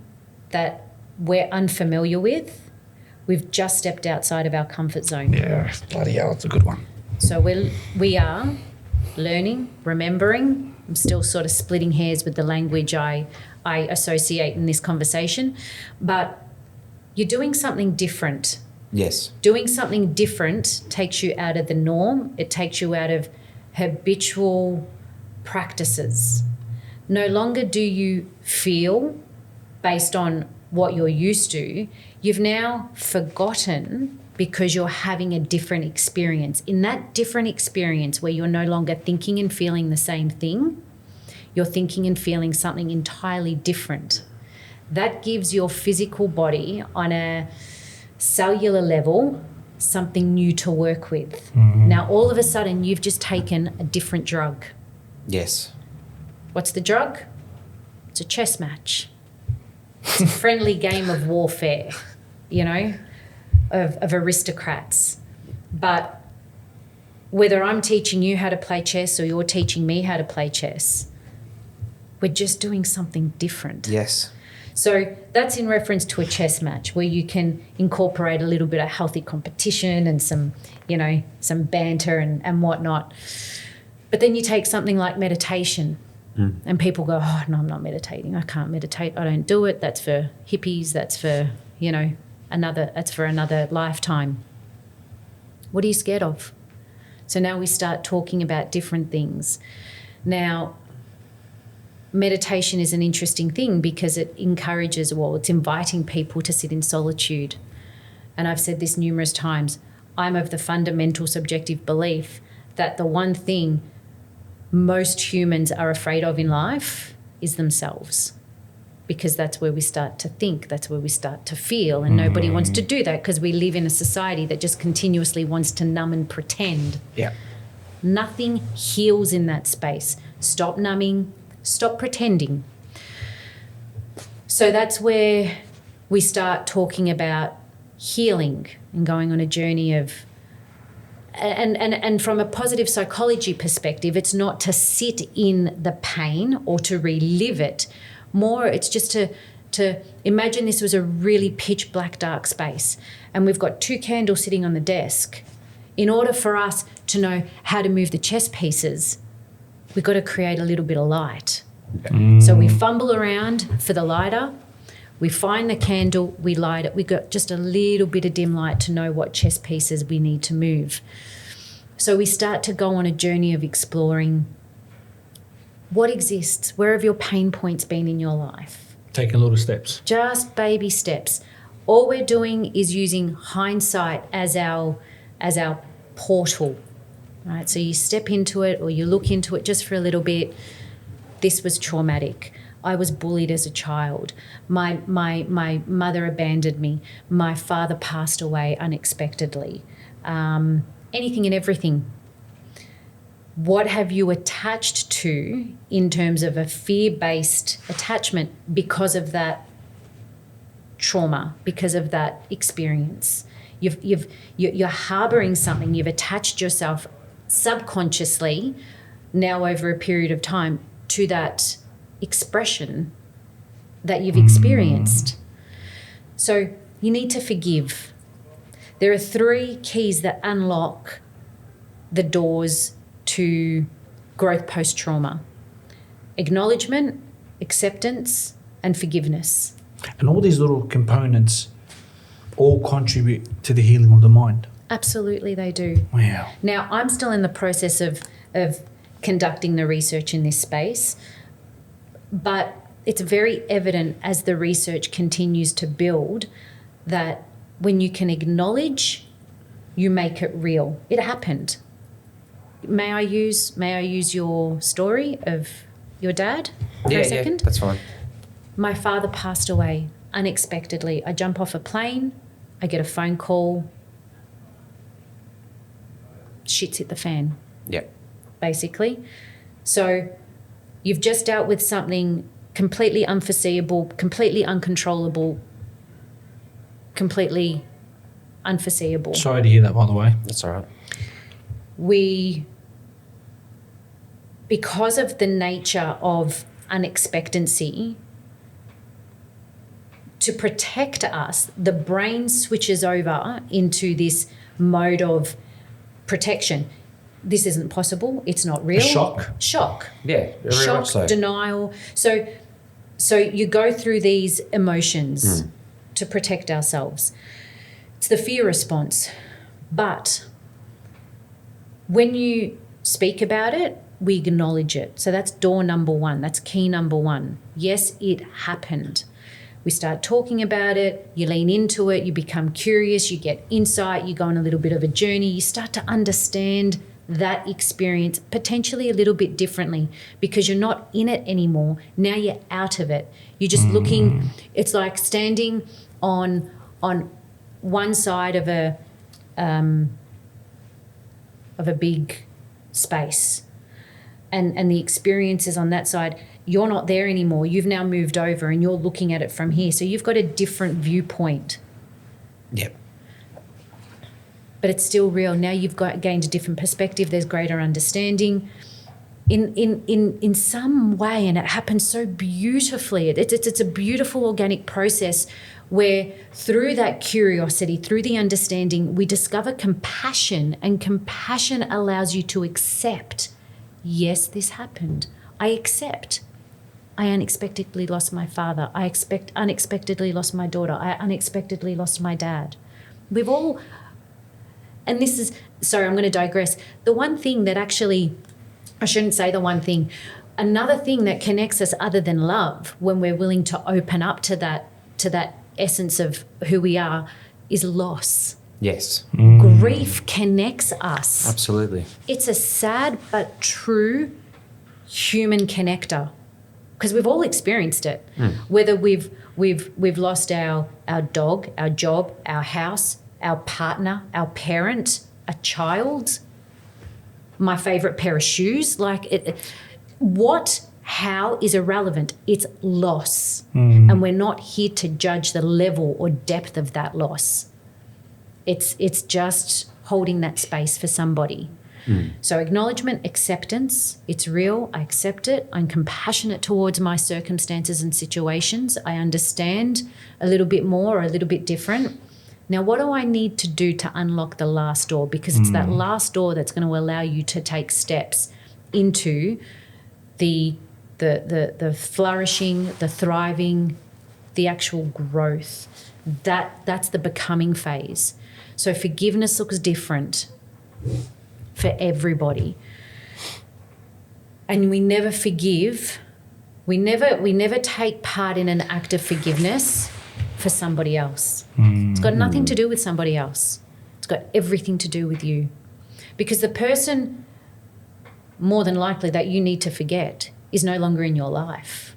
that we're unfamiliar with, we've just stepped outside of our comfort zone. Yeah, bloody hell, it's a good one. So we are learning, remembering. I'm still sort of splitting hairs with the language I associate in this conversation, but you're doing something different. Yes. Doing something different takes you out of the norm. It takes you out of habitual practices. No longer do you feel based on what you're used to. You've now forgotten because you're having a different experience. In that different experience where you're no longer thinking and feeling the same thing, you're thinking and feeling something entirely different. That gives your physical body on a cellular level something new to work with. Now, all of a sudden, you've just taken a different drug. Yes. What's the drug? It's a chess match. It's a friendly game of warfare, of aristocrats. But whether I'm teaching you how to play chess or you're teaching me how to play chess, we're just doing something different. Yes. So that's in reference to a chess match where you can incorporate a little bit of healthy competition and some banter and whatnot. But then you take something like meditation and people go, oh, no, I'm not meditating. I can't meditate. I don't do it. That's for hippies. That's for, another lifetime. What are you scared of? So now we start talking about different things. Now, meditation is an interesting thing because it encourages, it's inviting people to sit in solitude. And I've said this numerous times. I'm of the fundamental subjective belief that the one thing most humans are afraid of in life is themselves, because that's where we start to think, that's where we start to feel, and nobody wants to do that because we live in a society that just continuously wants to numb and pretend. Yeah. Nothing heals in that space. Stop numbing, stop pretending. So that's where we start talking about healing and going on a journey of, and from a positive psychology perspective, it's not to sit in the pain or to relive it. More, it's just to imagine this was a really pitch black dark space and we've got 2 candles sitting on the desk. In order for us to know how to move the chess pieces, we've got to create a little bit of light. So we fumble around for the lighter, we find the candle, we light it, we got just a little bit of dim light to know what chess pieces we need to move. So we start to go on a journey of exploring what exists, where have your pain points been in your life? Taking little steps. Just baby steps. All we're doing is using hindsight as our portal, right? So you step into it or you look into it just for a little bit. This was traumatic. I was bullied as a child. My mother abandoned me. My father passed away unexpectedly. Anything and everything. What have you attached to in terms of a fear-based attachment because of that trauma, because of that experience? You're harboring something. You've attached yourself subconsciously now over a period of time to that expression that you've experienced. So you need to forgive. There are 3 keys that unlock the doors to growth post-trauma: acknowledgement, acceptance, and forgiveness. And all these little components all contribute to the healing of the mind. Absolutely they do. Wow. Now, I'm still in the process of conducting the research in this space, but it's very evident as the research continues to build that when you can acknowledge, you make it real. It happened. May I use your story of your dad for a second? Yeah, that's fine. My father passed away unexpectedly. I jump off a plane, I get a phone call, shit's hit the fan. Yeah. Basically. So you've just dealt with something completely unforeseeable, completely uncontrollable, completely unforeseeable. Sorry to hear that, by the way. That's all right. Because of the nature of unexpectancy, to protect us, the brain switches over into this mode of protection. This isn't possible. It's not real. Shock. Yeah, very Shock, much so. denial. So you go through these emotions to protect ourselves. It's the fear response. But when you speak about it, we acknowledge it. So that's door number one. That's key number one. Yes, it happened. We start talking about it, you lean into it, you become curious, you get insight, you go on a little bit of a journey, you start to understand that experience potentially a little bit differently because you're not in it anymore. Now you're out of it. You're just looking, it's like standing on one side of a big space and the experience is on that side. You're not there anymore. You've now moved over and you're looking at it from here. So you've got a different viewpoint. Yep. But it's still real. Now you've gained a different perspective. There's greater understanding in some way, and it happens so beautifully. It's a beautiful organic process where through that curiosity, through the understanding, we discover compassion, and compassion allows you to accept, yes, this happened. I accept. I unexpectedly lost my father. I unexpectedly lost my daughter. I unexpectedly lost my dad. We've all, and this is, sorry, I'm going to digress. The one thing that actually, I shouldn't say the one thing, another thing that connects us other than love when we're willing to open up to that essence of who we are is loss. Yes. Grief connects us. Absolutely. It's a sad but true human connector because we've all experienced it. Whether we've lost our dog, our job, our house, our partner, our parent, a child, my favorite pair of shoes, how is irrelevant. It's loss. And we're not here to judge the level or depth of that loss. It's just holding that space for somebody. So acknowledgement, acceptance, it's real, I accept it, I'm compassionate towards my circumstances and situations, I understand a little bit more or a little bit different. Now, what do I need to do to unlock the last door? Because it's that last door that's going to allow you to take steps into the flourishing, the thriving, the actual growth. That's the becoming phase. So forgiveness looks different for everybody. And we never forgive. We never take part in an act of forgiveness for somebody else. It's got nothing to do with somebody else. It's got everything to do with you. Because the person, more than likely, that you need to forget is no longer in your life,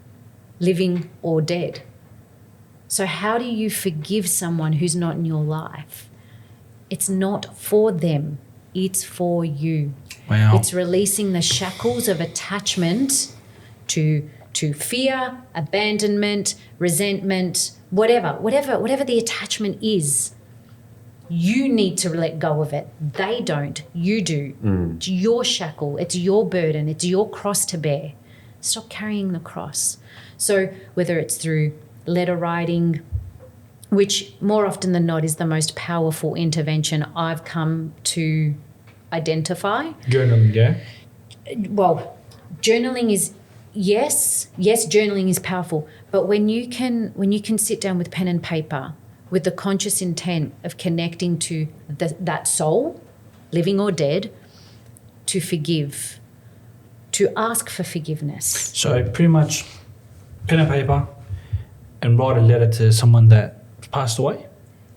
living or dead. So how do you forgive someone who's not in your life? It's not for them. It's for you. Wow. It's releasing the shackles of attachment to fear, abandonment, resentment, whatever the attachment is. You need to let go of it. They don't. You do. It's your shackle. It's your burden. It's your cross to bear. Stop carrying the cross. So whether it's through letter writing, which more often than not is the most powerful intervention I've come to identify. Journaling, yeah? Well, journaling is, yes, journaling is powerful. But when you can sit down with pen and paper with the conscious intent of connecting to that soul, living or dead, to forgive, to ask for forgiveness. So pretty much pen and paper and write a letter to someone that passed away?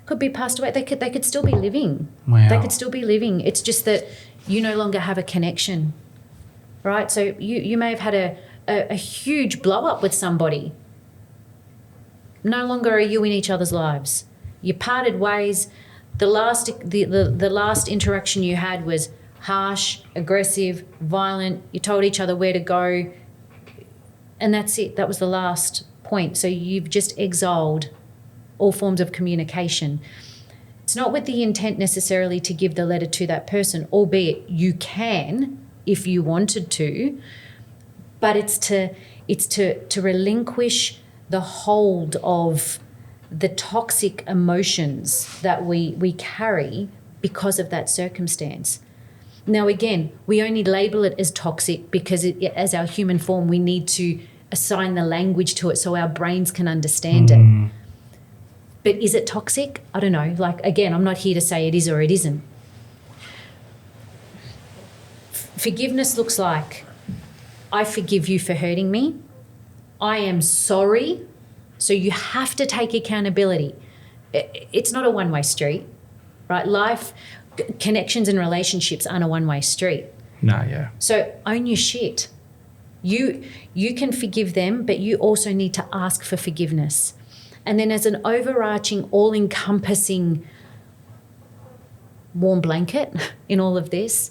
could be passed away. They could still be living. Wow. They could still be living. It's just that you no longer have a connection, right? So you may have had a huge blow up with somebody. No longer are you in each other's lives. You parted ways. The last interaction you had was harsh, aggressive, violent. You told each other where to go, and that's it. That was the last point. So you've just exiled all forms of communication. It's not with the intent necessarily to give the letter to that person, albeit you can if you wanted to, but it's to relinquish the hold of the toxic emotions that we carry because of that circumstance. Now, again, we only label it as toxic because as our human form, we need to assign the language to it so our brains can understand it. But is it toxic? I don't know. Like, again, I'm not here to say it is or it isn't. Forgiveness looks like, I forgive you for hurting me. I am sorry. So you have to take accountability. It's not a one-way street, right? Life, connections and relationships aren't a one-way street. No, yeah. So own your shit. You can forgive them, but you also need to ask for forgiveness. And then as an overarching, all-encompassing warm blanket in all of this,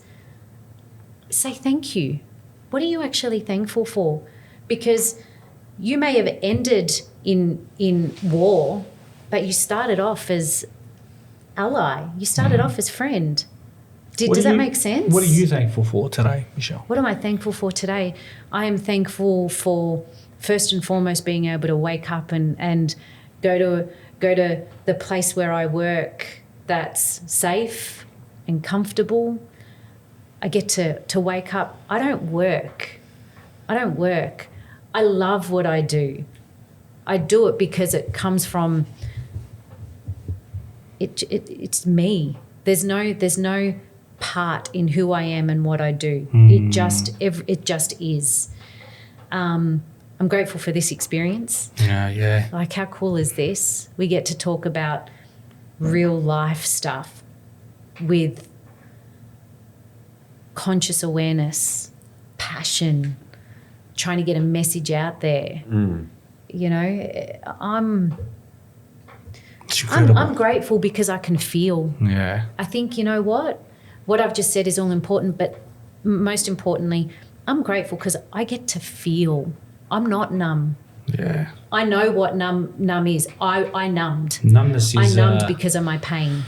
say thank you. What are you actually thankful for? Because you may have ended in war, but you started off as ally. You started off as friend. Does that make sense? What are you thankful for today, Michelle? What am I thankful for today? I am thankful for, first and foremost, being able to wake up and go to the place where I work that's safe and comfortable. I get to wake up. I don't work. I love what I do. I do it because it comes from it's me. There's no part in who I am and what I do. It just is. I'm grateful for this experience. Yeah. Like, how cool is this? We get to talk about real life stuff with conscious awareness, passion, trying to get a message out there. You know, I'm grateful because I can feel. Yeah. I think, you know what I've just said is all important, but most importantly, I'm grateful because I get to feel. I'm not numb. Yeah. I know what numb is. I numbed. Numbness is... I numbed because of my pain.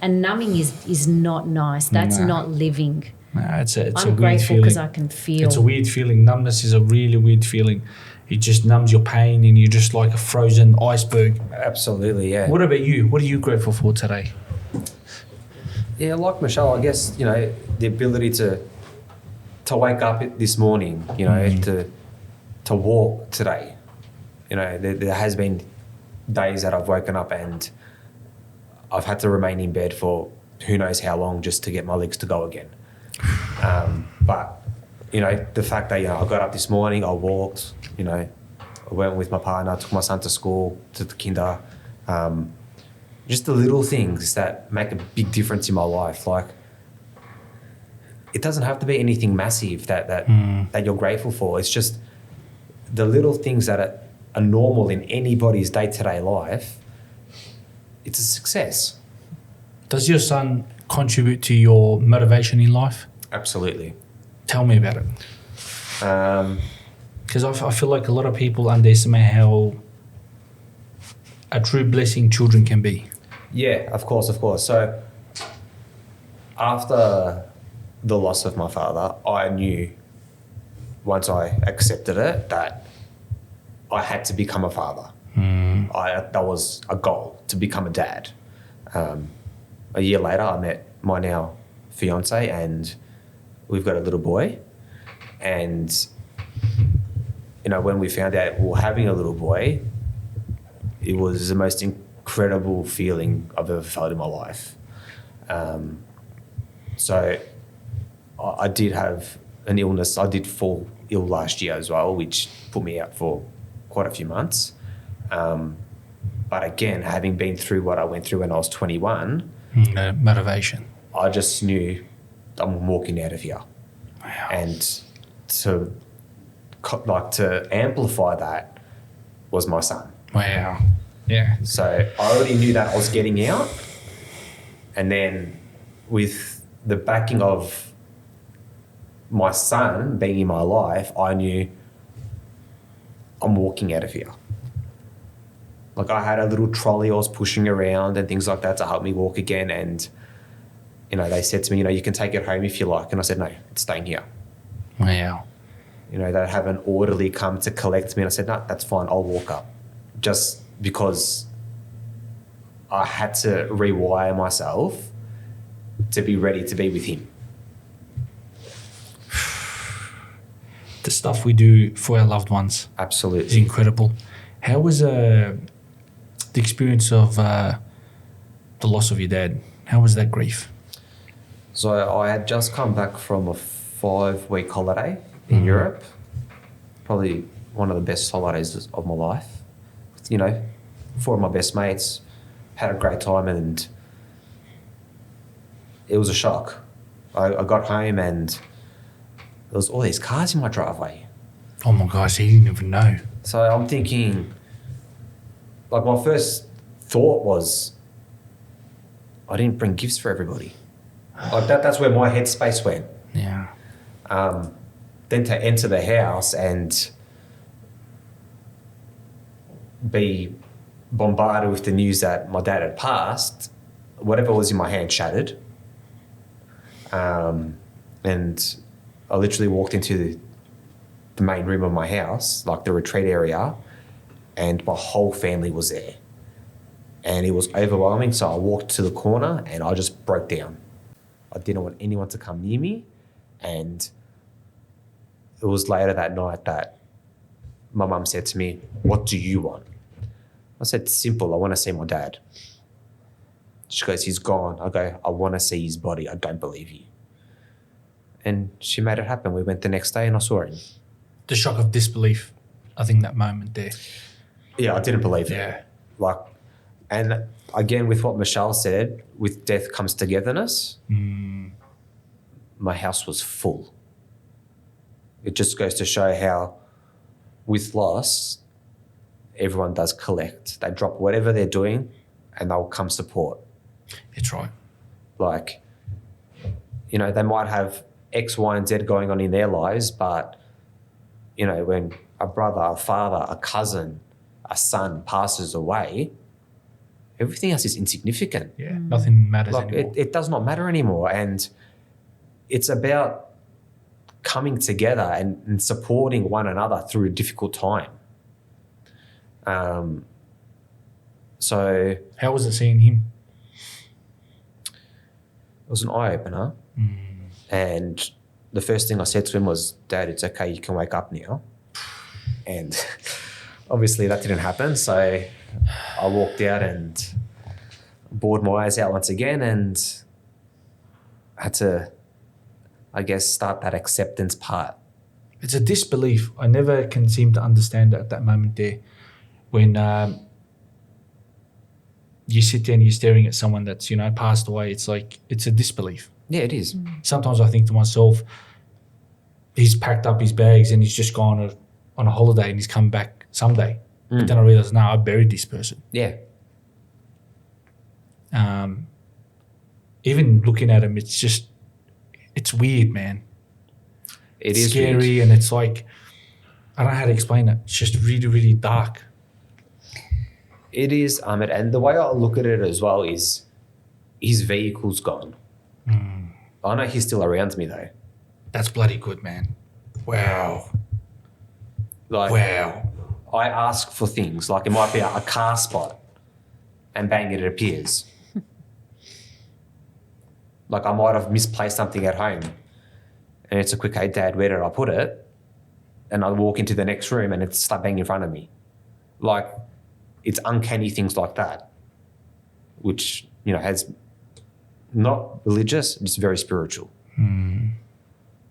And numbing is not nice. That's not living. It's a I'm weird feeling. grateful because I can feel. It's a weird feeling. Numbness is a really weird feeling. It just numbs your pain and you're just like a frozen iceberg. Absolutely, yeah. What about you? What are you grateful for today? Yeah, like Michelle, I guess, you know, the ability to wake up this morning, you know, to walk today. You know, there has been days that I've woken up and I've had to remain in bed for who knows how long just to get my legs to go again. But, you know, the fact that, you know, I got up this morning, I walked, you know, I went with my partner, took my son to school, to the kinder. Just the little things that make a big difference in my life. Like, it doesn't have to be anything massive that you're grateful for. It's just the little things that are normal in anybody's day-to-day life. It's a success. Does your son contribute to your motivation in life? Absolutely. Tell me about it. Because I feel like a lot of people underestimate how a true blessing children can be. Yeah, of course. So after the loss of my father, I knew once I accepted it that I had to become a father. That was a goal, to become a dad. A year later, I met my now fiance and we've got a little boy. And, you know, when we found out we were having a little boy, it was the most incredible feeling I've ever felt in my life. So I did have an illness. I did fall ill last year as well, which put me out for quite a few months. But again, having been through what I went through when I was 21, Motivation. I just knew I'm walking out of here. Wow. And to amplify that was my son. Wow. Yeah. So I already knew that I was getting out. And then with the backing of my son being in my life, I knew I'm walking out of here. Like I had a little trolley I was pushing around and things like that to help me walk again. And, you know, they said to me, you know, you can take it home if you like. And I said, no, it's staying here. Wow. You know, they'd have an orderly come to collect me. And I said, no, that's fine. I'll walk up. Just because I had to rewire myself to be ready to be with him. The stuff we do for our loved ones Absolutely. is incredible. How was the experience of the loss of your dad? How was that grief? So I had just come back from a 5-week holiday in Europe. Probably one of the best holidays of my life. You know, 4 of my best mates, had a great time, and it was a shock. I got home and there was all these cars in my driveway. Oh my gosh, he didn't even know. So I'm thinking, like my first thought was, I didn't bring gifts for everybody. Like that's where my headspace went. Yeah. Then to enter the house and be bombarded with the news that my dad had passed, whatever was in my hand shattered. And I literally walked into the main room of my house, like the retreat area, and my whole family was there. And it was overwhelming, so I walked to the corner and I just broke down. I didn't want anyone to come near me, and it was later that night that my mum said to me, "What do you want?" I said, "Simple, I want to see my dad." She goes, "He's gone." I go, "I want to see his body. I don't believe you." And she made it happen. We went the next day and I saw him. The shock of disbelief, I think that moment there. Yeah, I didn't believe Yeah. it. Like, and again, with what Michelle said, with death comes togetherness. My house was full. It just goes to show how with loss, everyone does collect. They drop whatever they're doing and they'll come support. That's right. Like, you know, they might have X, Y, and Z going on in their lives, but, you know, when a brother, a father, a cousin, a son passes away, everything else is insignificant. Yeah. Nothing matters Like, anymore. it does not matter anymore. And it's about coming together and supporting one another through a difficult time. So How was it seeing him? it was an eye-opener. And the first thing I said to him was, "Dad, it's okay, you can wake up now." And obviously that didn't happen. So I walked out and bored my eyes out once again and had to, I guess, start that acceptance part. It's a disbelief. I never can seem to understand it at that moment there. When you sit there and you're staring at someone that's, you know, passed away, it's like, it's a disbelief. Yeah, it is. Sometimes I think to myself, he's packed up his bags and he's just gone on a holiday and he's come back someday. But then I realize, no, I buried this person. Yeah. Even looking at him, it's just, it's weird, man. It It's is scary weird. and it's like, I don't know how to explain it. It's just really, really dark. It is, Ahmad. And the way I look at it as well is his vehicle's gone. I know he's still around me though. That's bloody good, man. Wow. Like, Wow. I ask for things, like it might be a car spot and bang, it appears. Like I might have misplaced something at home and it's a quick, "Hey Dad, where did I put it?" And I walk into the next room and it's start bang in front of me. Like it's uncanny things like that, which, you know, has not religious, it's very spiritual.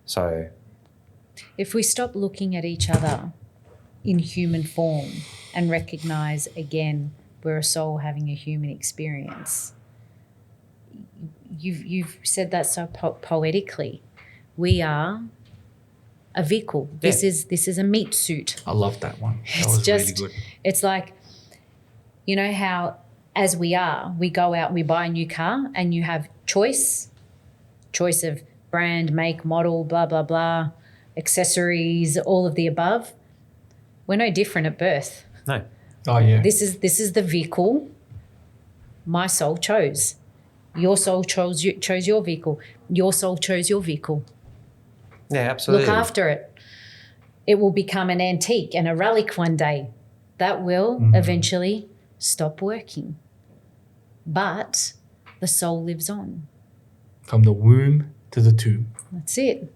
So If we stop looking at each other in human form and recognise again We're a soul having a human experience. You've said that so poetically. We are a vehicle. Yeah. This is a meat suit. I love that one. That It's was just, really good. it's like, you know how as we go out and we buy a new car and you have choice of brand, make, model, blah, blah, blah, accessories, all of the above. We're no different at birth. No. Oh, yeah. This is the vehicle my soul chose. Your soul chose your vehicle. Your soul chose your vehicle. Yeah, absolutely. Look after it. It will become an antique and a relic one day. That will eventually stop working. But the soul lives on. From the womb to the tomb, That's it.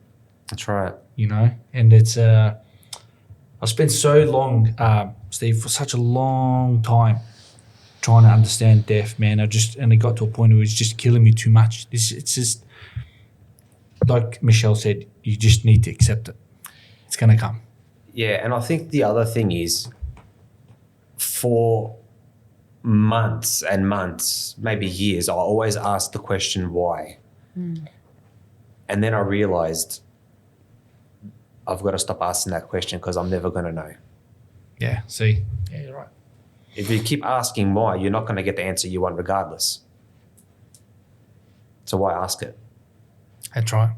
That's right. you know? And it's, I spent so long, Steve, for such a long time trying to understand death, man. And it got to a point where it was just killing me too much. It's just, like Michelle said, you just need to accept it. It's going to come. Yeah, and I think the other thing is, for months and months, maybe years, I always asked the question, why? And then I realized I've got to stop asking that question because I'm never going to know. Yeah, see? Yeah, you're right. If you keep asking why, you're not going to get the answer you want regardless. So why ask it? That's right.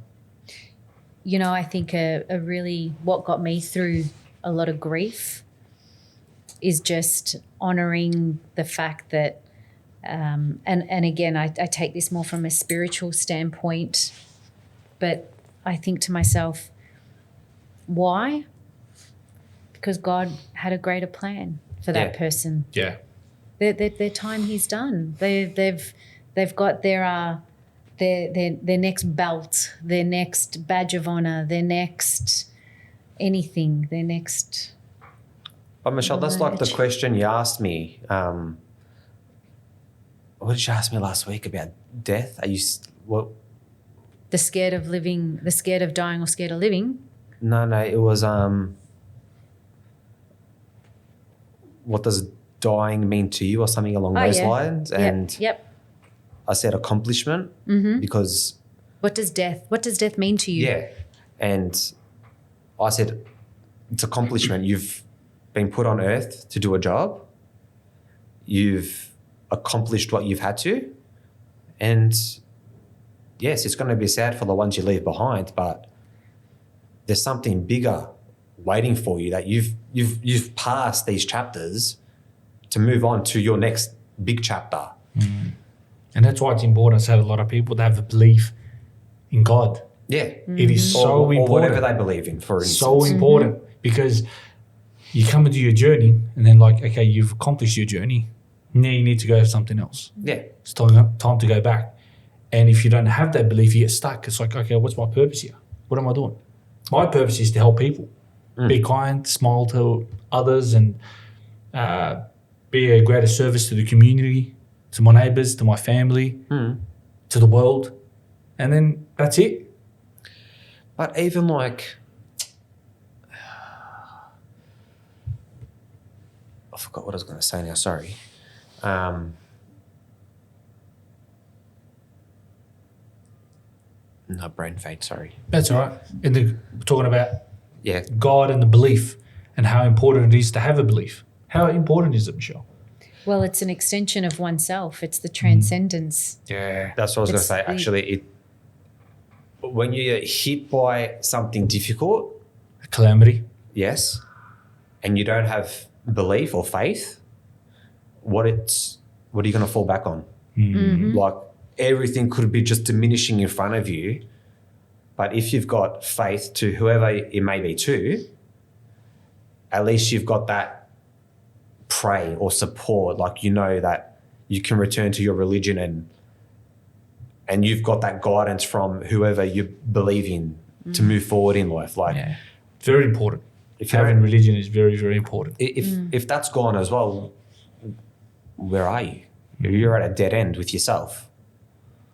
You know, I think a really, what got me through a lot of grief is just honouring the fact that, and again, I take this more from a spiritual standpoint, but I think to myself, why? Because God had a greater plan for that person. Yeah. Their time He's done. They've got their next belt, their next badge of honour, their next anything, their next. But Michelle, that's like the question you asked me. What did you ask me last week about death? Are you what? The scared of living, the scared of dying or scared of living. No, it was what does dying mean to you, or something along those lines? And Yep. I said accomplishment because What does death mean to you? yeah, and I said it's accomplishment. You've been put on earth to do a job. You've accomplished what you've had to, and yes, it's going to be sad for the ones you leave behind, but there's something bigger waiting for you, that you've passed these chapters to move on to your next big chapter. And that's why it's important to have a lot of people that have a belief in God. Yeah, It is so or important. whatever they believe in. For instance, So important because you come into your journey and then like, okay, you've accomplished your journey. Now you need to go have something else. yeah, It's time to go back. And if you don't have that belief, you get stuck. It's like, okay, what's my purpose here? What am I doing? My purpose is to help people. Be kind, smile to others, and be a greater service to the community, to my neighbours, to my family, to the world. And then that's it. but even like, I forgot what I was going to say now. Sorry. No, brain fade. Sorry. That's all right. And we're talking about Yeah, God and the belief and how important it is to have a belief. How important is it, Michelle? Well, it's an extension of oneself. It's the transcendence. Yeah. that's what I was going to It's say. the- Actually, when you get hit by something difficult, A calamity. yes, and you don't have belief or faith, what are you going to fall back on? Like, everything could be just diminishing in front of you, but if you've got faith to whoever it may be to, at least you've got that pray or support, like, you know that you can return to your religion and you've got that guidance from whoever you believe in to move forward in life. Like, Yeah. Very important. if you're Having religion is very, very important. if that's gone as well, where are you? You're at a dead end with yourself.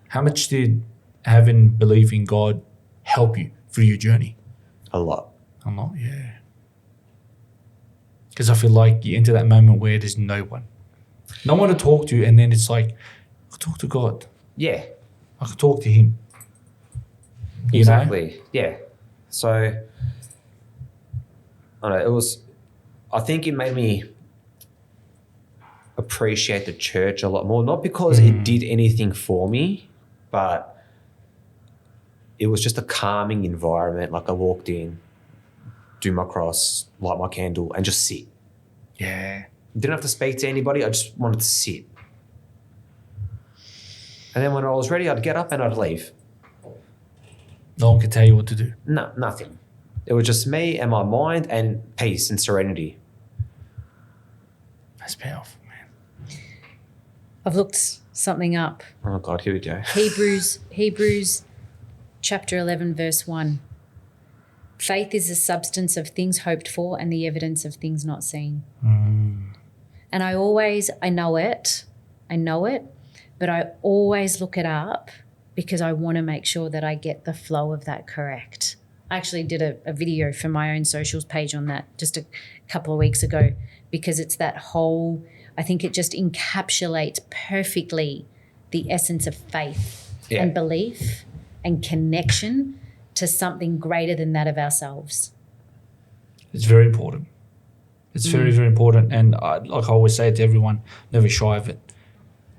How much did having belief in God help you through your journey? A lot. A lot, yeah. Because I feel like you enter that moment where there's no one. No one to talk to, and then it's like, I talk to God. Yeah. I could talk to Him. You Exactly. know? Yeah. So, I don't know, I think it made me appreciate the church a lot more, not because it did anything for me, but it was just a calming environment. Like I walked in, do my cross, light my candle, and just sit. Yeah. Didn't have to speak to anybody. I just wanted to sit. And then when I was ready, I'd get up and I'd leave. No one can tell you what to do. No, nothing. It was just me and my mind and peace and serenity. That's powerful, man. I've looked something up. Oh God, here we go. Hebrews chapter 11, verse 1. Faith is the substance of things hoped for and the evidence of things not seen. And I know it, but I always look it up because I want to make sure that I get the flow of that correct. I actually did a video for my own socials page on that just a couple of weeks ago because it's that whole, I think it just encapsulates perfectly the essence of faith and belief and connection to something greater than that of ourselves. It's very important. It's very, very important. And like I always say to everyone, never shy of it.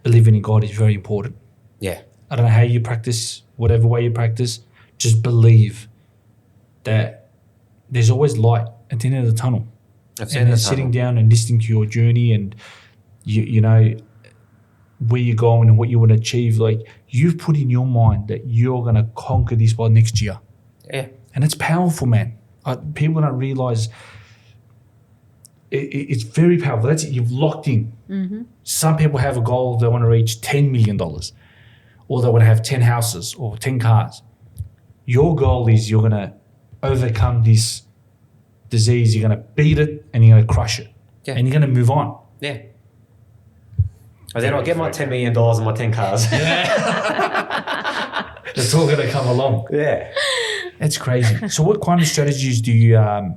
Believing in God is very important. Yeah. I don't know how you practice, whatever way you practice, just believe that there's always light at the end of the tunnel. And then sitting down and listening to your journey and, you know, where you're going and what you want to achieve. Like, you've put in your mind that you're going to conquer this by next year. Yeah. And it's powerful, man. People don't realise it's very powerful. That's it. You've locked in. Mm-hmm. Some people have a goal, they want to reach $10 million or they want to have 10 houses or 10 cars. Your goal is you're going to overcome this disease, you're going to beat it and you're going to crush it. Yeah. And you're going to move on. Yeah. And then I'll get my $10 million and my 10 cars. It's all going to come along. Yeah. It's crazy. So what kind of strategies do you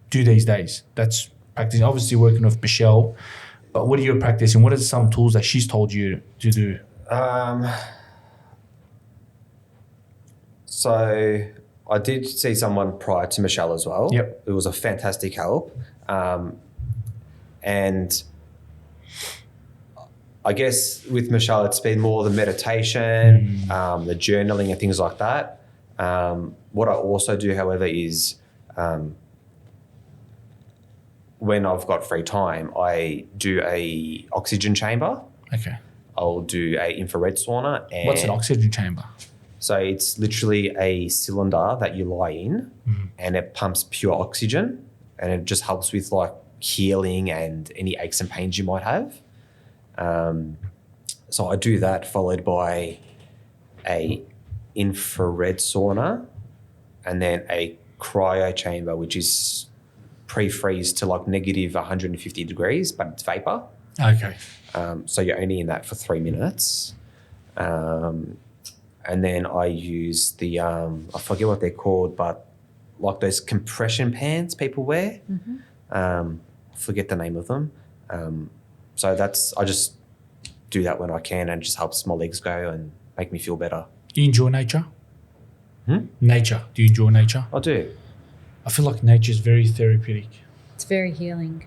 do these days? That's practicing, obviously working with Michelle, but what are you practicing? What are some tools that she's told you to do? So I did see someone prior to Michelle as well. Yep. It was a fantastic help. And I guess with Michelle, it's been more the meditation, the journaling and things like that. What I also do, however, is when I've got free time, I do a oxygen chamber. Okay. I'll do a infrared sauna. And What's an oxygen chamber? So it's literally a cylinder that you lie in and it pumps pure oxygen and it just helps with like healing and any aches and pains you might have. So I do that followed by a infrared sauna and then a cryo chamber, which is pre-freeze to like negative 150 degrees, but it's vapor. Okay. So you're only in that for 3 minutes. And then I use the, I forget what they're called, but like those compression pants people wear. Forget the name of them. So I just do that when I can and it just helps my legs go and make me feel better. Do you enjoy nature? Nature. Do you enjoy nature? I do. I feel like nature is very therapeutic. It's very healing.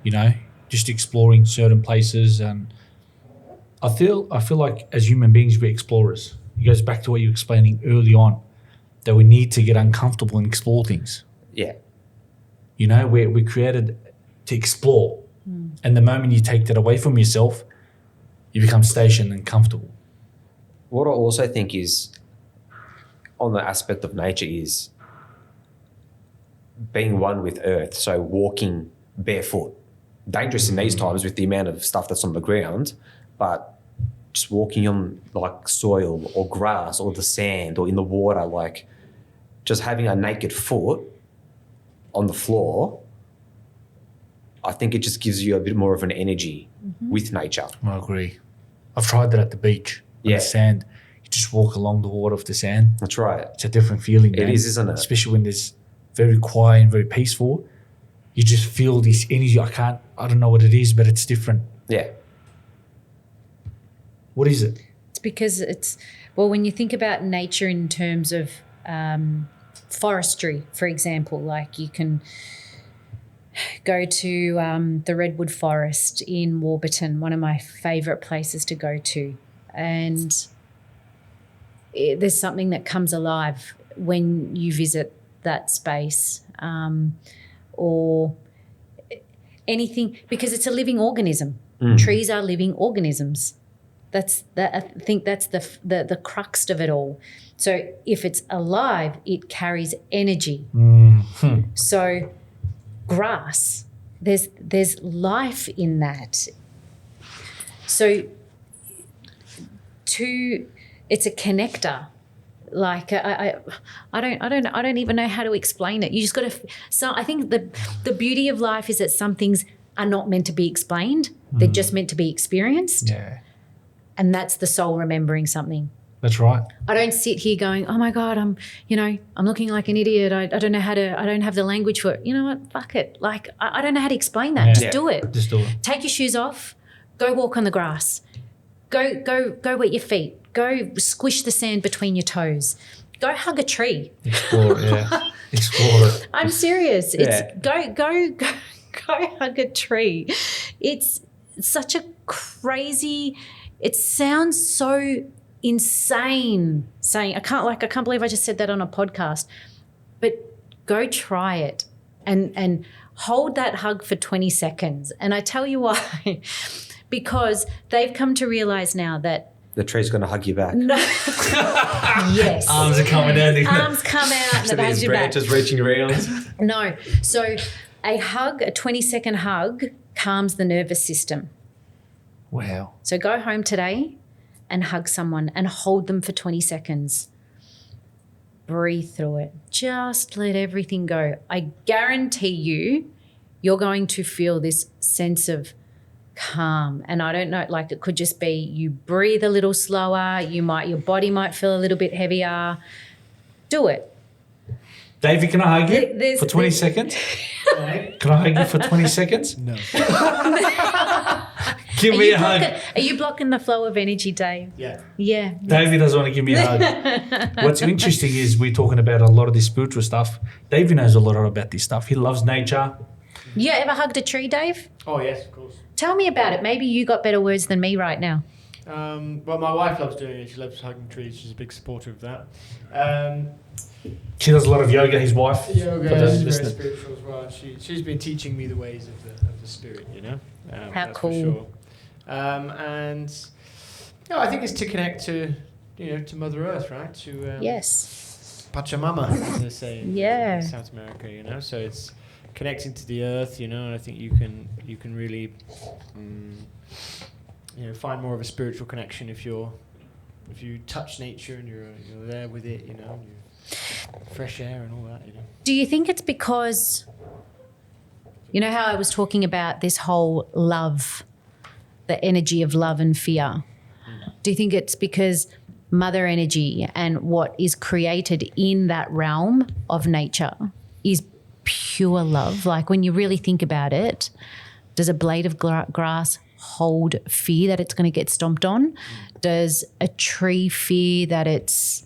You know, just exploring certain places, and I feel like as human beings we're explorers. It goes back to what you were explaining early on, that we need to get uncomfortable and explore things. Yeah. You know, we're created to explore, and the moment you take that away from yourself, you become stationed and comfortable. What I also think is, on the aspect of nature, is being one with earth. So walking barefoot, dangerous in these times with the amount of stuff that's on the ground, but just walking on like soil or grass or the sand or in the water, like just having a naked foot on the floor, I think it just gives you a bit more of an energy with nature. I agree. I've tried that at the beach, on the sand. You just walk along the water of the sand. That's right. It's a different feeling, man. It is, isn't it? Especially when there's very quiet and very peaceful. You just feel this energy. I don't know what it is, but it's different. Yeah. What is it? It's because when you think about nature in terms of forestry, for example, like you can go to the Redwood Forest in Warburton, one of my favourite places to go to. And there's something that comes alive when you visit that space, or anything, because it's a living organism. Trees are living organisms. I think that's the crux of it all. So if it's alive, it carries energy. So grass, there's life in that. So it's a connector. Like I don't even know how to explain it. You just got to. So I think the beauty of life is that some things are not meant to be explained. They're just meant to be experienced. Yeah. And that's the soul remembering something. That's right. I don't sit here going, oh my God, I'm looking like an idiot. I don't have the language for it. You know what? Fuck it. Like, I don't know how to explain that. Just do it. Just do it. Take your shoes off. Go walk on the grass. Go wet your feet. Go squish the sand between your toes. Go hug a tree. Explore it, yeah. Explore it. I'm serious. It's go hug a tree. It's such a crazy, it sounds so insane saying, I can't believe I just said that on a podcast, but go try it and hold that hug for 20 seconds. And I tell you why, because they've come to realize now that the tree's going to hug you back. no, yes. Arms are coming out. Arms come out and So it hugs these you back. branches reaching around. No. So a 20-second hug calms the nervous system. Wow. So go home today and hug someone and hold them for 20 seconds. Breathe through it. Just let everything go. I guarantee you're going to feel this sense of calm. And I don't know, like it could just be you breathe a little slower, your body might feel a little bit heavier. Do it. Davey, can I hug you for 20 seconds? Can I hug you for 20 seconds? No. Give me a hug. Are you blocking the flow of energy, Dave? Yeah. Yeah. Davey doesn't want to give me a hug. What's interesting is we're talking about a lot of this spiritual stuff. Davey knows a lot about this stuff. He loves nature. You ever hugged a tree, Dave? Oh, yes, of course. Tell me about it. Maybe you got better words than me right now. Well, my wife loves doing it. She loves hugging trees. She's a big supporter of that. She does a lot of yoga, his wife. Yoga For those is very listening. spiritual as well. She's been teaching me the ways of the spirit, you know. How that's cool. For sure. And I think it's to connect to Mother Earth, right? To Yes. Pachamama, as they say Yeah. in South America, you know. So it's connecting to the earth, you know. And I think you can really, find more of a spiritual connection if you touch nature and you're there with it, you know. Fresh air and all that, you know. Do you think it's because, you know how I was talking about this whole love, the energy of love and fear? Do you think it's because mother energy and what is created in that realm of nature is pure love? Like when you really think about it, does a blade of grass hold fear that it's going to get stomped on? Does a tree fear that it's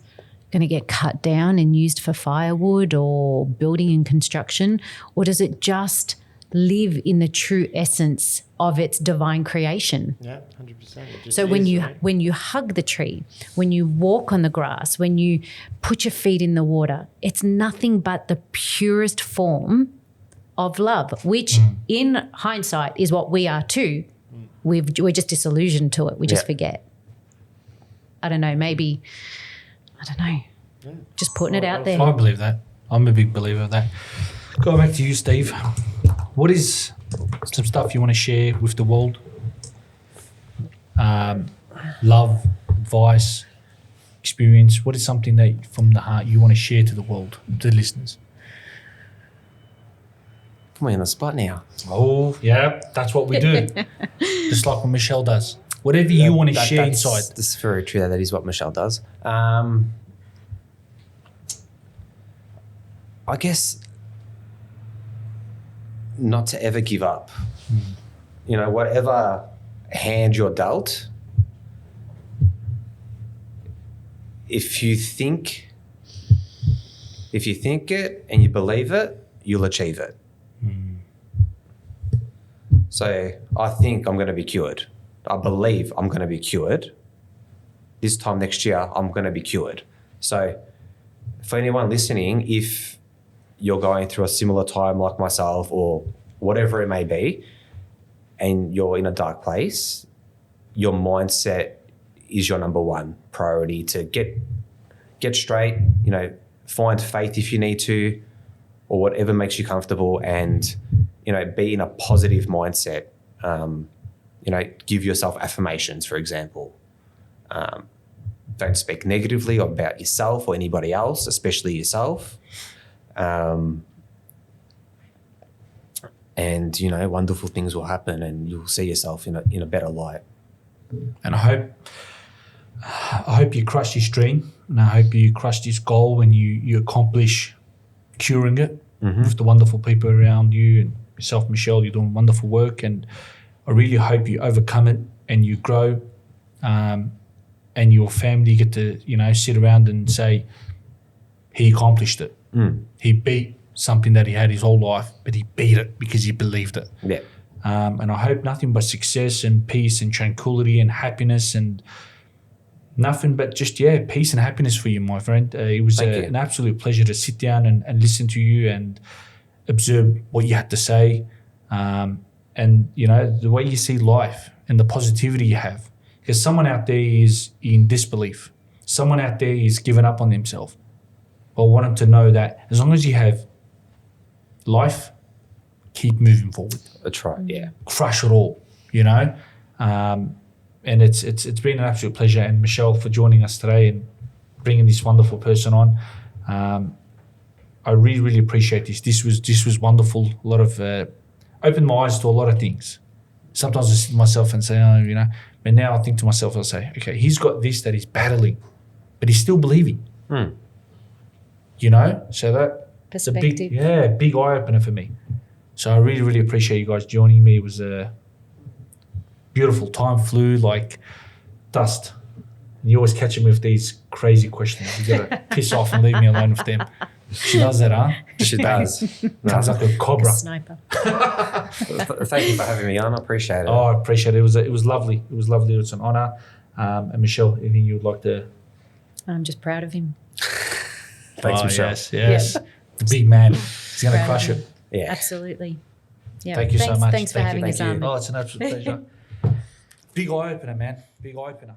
going to get cut down and used for firewood or building and construction? Or does it just live in the true essence of its divine creation? Yeah, 100%. So when you hug the tree, when you walk on the grass, when you put your feet in the water, it's nothing but the purest form of love, which in hindsight is what we are too. We're just disillusioned to it. We just forget. I don't know, maybe, I don't know, just putting it out there. I believe that. I'm a big believer of that. Going back to you, Steve. What is some stuff you want to share with the world? Love, advice, experience. What is something that from the heart you want to share to the world, to the listeners? Put me on the spot now. Oh, yeah, that's what we do. Just like what Michelle does. Whatever you want to share inside. That's very true. That is what Michelle does. I guess not to ever give up. You know, whatever hand you're dealt, if you think it and you believe it, you'll achieve it. So I think I'm going to be cured. I believe I'm going to be cured. This time next year, I'm going to be cured. So for anyone listening, if you're going through a similar time like myself or whatever it may be, and you're in a dark place, your mindset is your number one priority to get straight, find faith if you need to, or whatever makes you comfortable, and, be in a positive mindset. Give yourself affirmations, for example. Don't speak negatively about yourself or anybody else, especially yourself. And, wonderful things will happen and you'll see yourself in a better light. And I hope you crush this dream, and I hope you crush this goal and you accomplish curing it with the wonderful people around you, and yourself, Michelle, you're doing wonderful work, and I really hope you overcome it and you grow, and your family get to, sit around and say, he accomplished it. He beat something that he had his whole life, but he beat it because he believed it. Yeah. And I hope nothing but success and peace and tranquility and happiness, and nothing but just, peace and happiness for you, my friend. It was an absolute pleasure to sit down and listen to you and observe what you had to say. And, the way you see life and the positivity you have. Because someone out there is in disbelief. Someone out there is giving up on themselves. But I want them to know that as long as you have life, keep moving forward. That's right, yeah. Crush it all, and it's been an absolute pleasure. And Michelle, for joining us today and bringing this wonderful person on. I really, really appreciate this. This was wonderful. A lot of opened my eyes to a lot of things. Sometimes I sit to myself and say, but now I think to myself, I'll say, okay, he's got this that he's battling, but he's still believing. So that's a big eye opener for me. So I really, really appreciate you guys joining me. It was a beautiful time, flew like dust. And you always catch me with these crazy questions. You got to piss off and leave me alone with them. She does that, huh? She does. Sounds like a cobra. Like a sniper. Thank you for having me on. I appreciate it. Oh, I appreciate it. It was lovely. It was lovely. It was an honour. And Michelle, anything you would like to? I'm just proud of him. Thanks, Michelle. Yes. The big man. He's going to crush it. Yeah. Absolutely. Yeah. Thank you so much. Thanks for having us on. Oh, it's an absolute pleasure. Big eye opener, man. Big eye opener.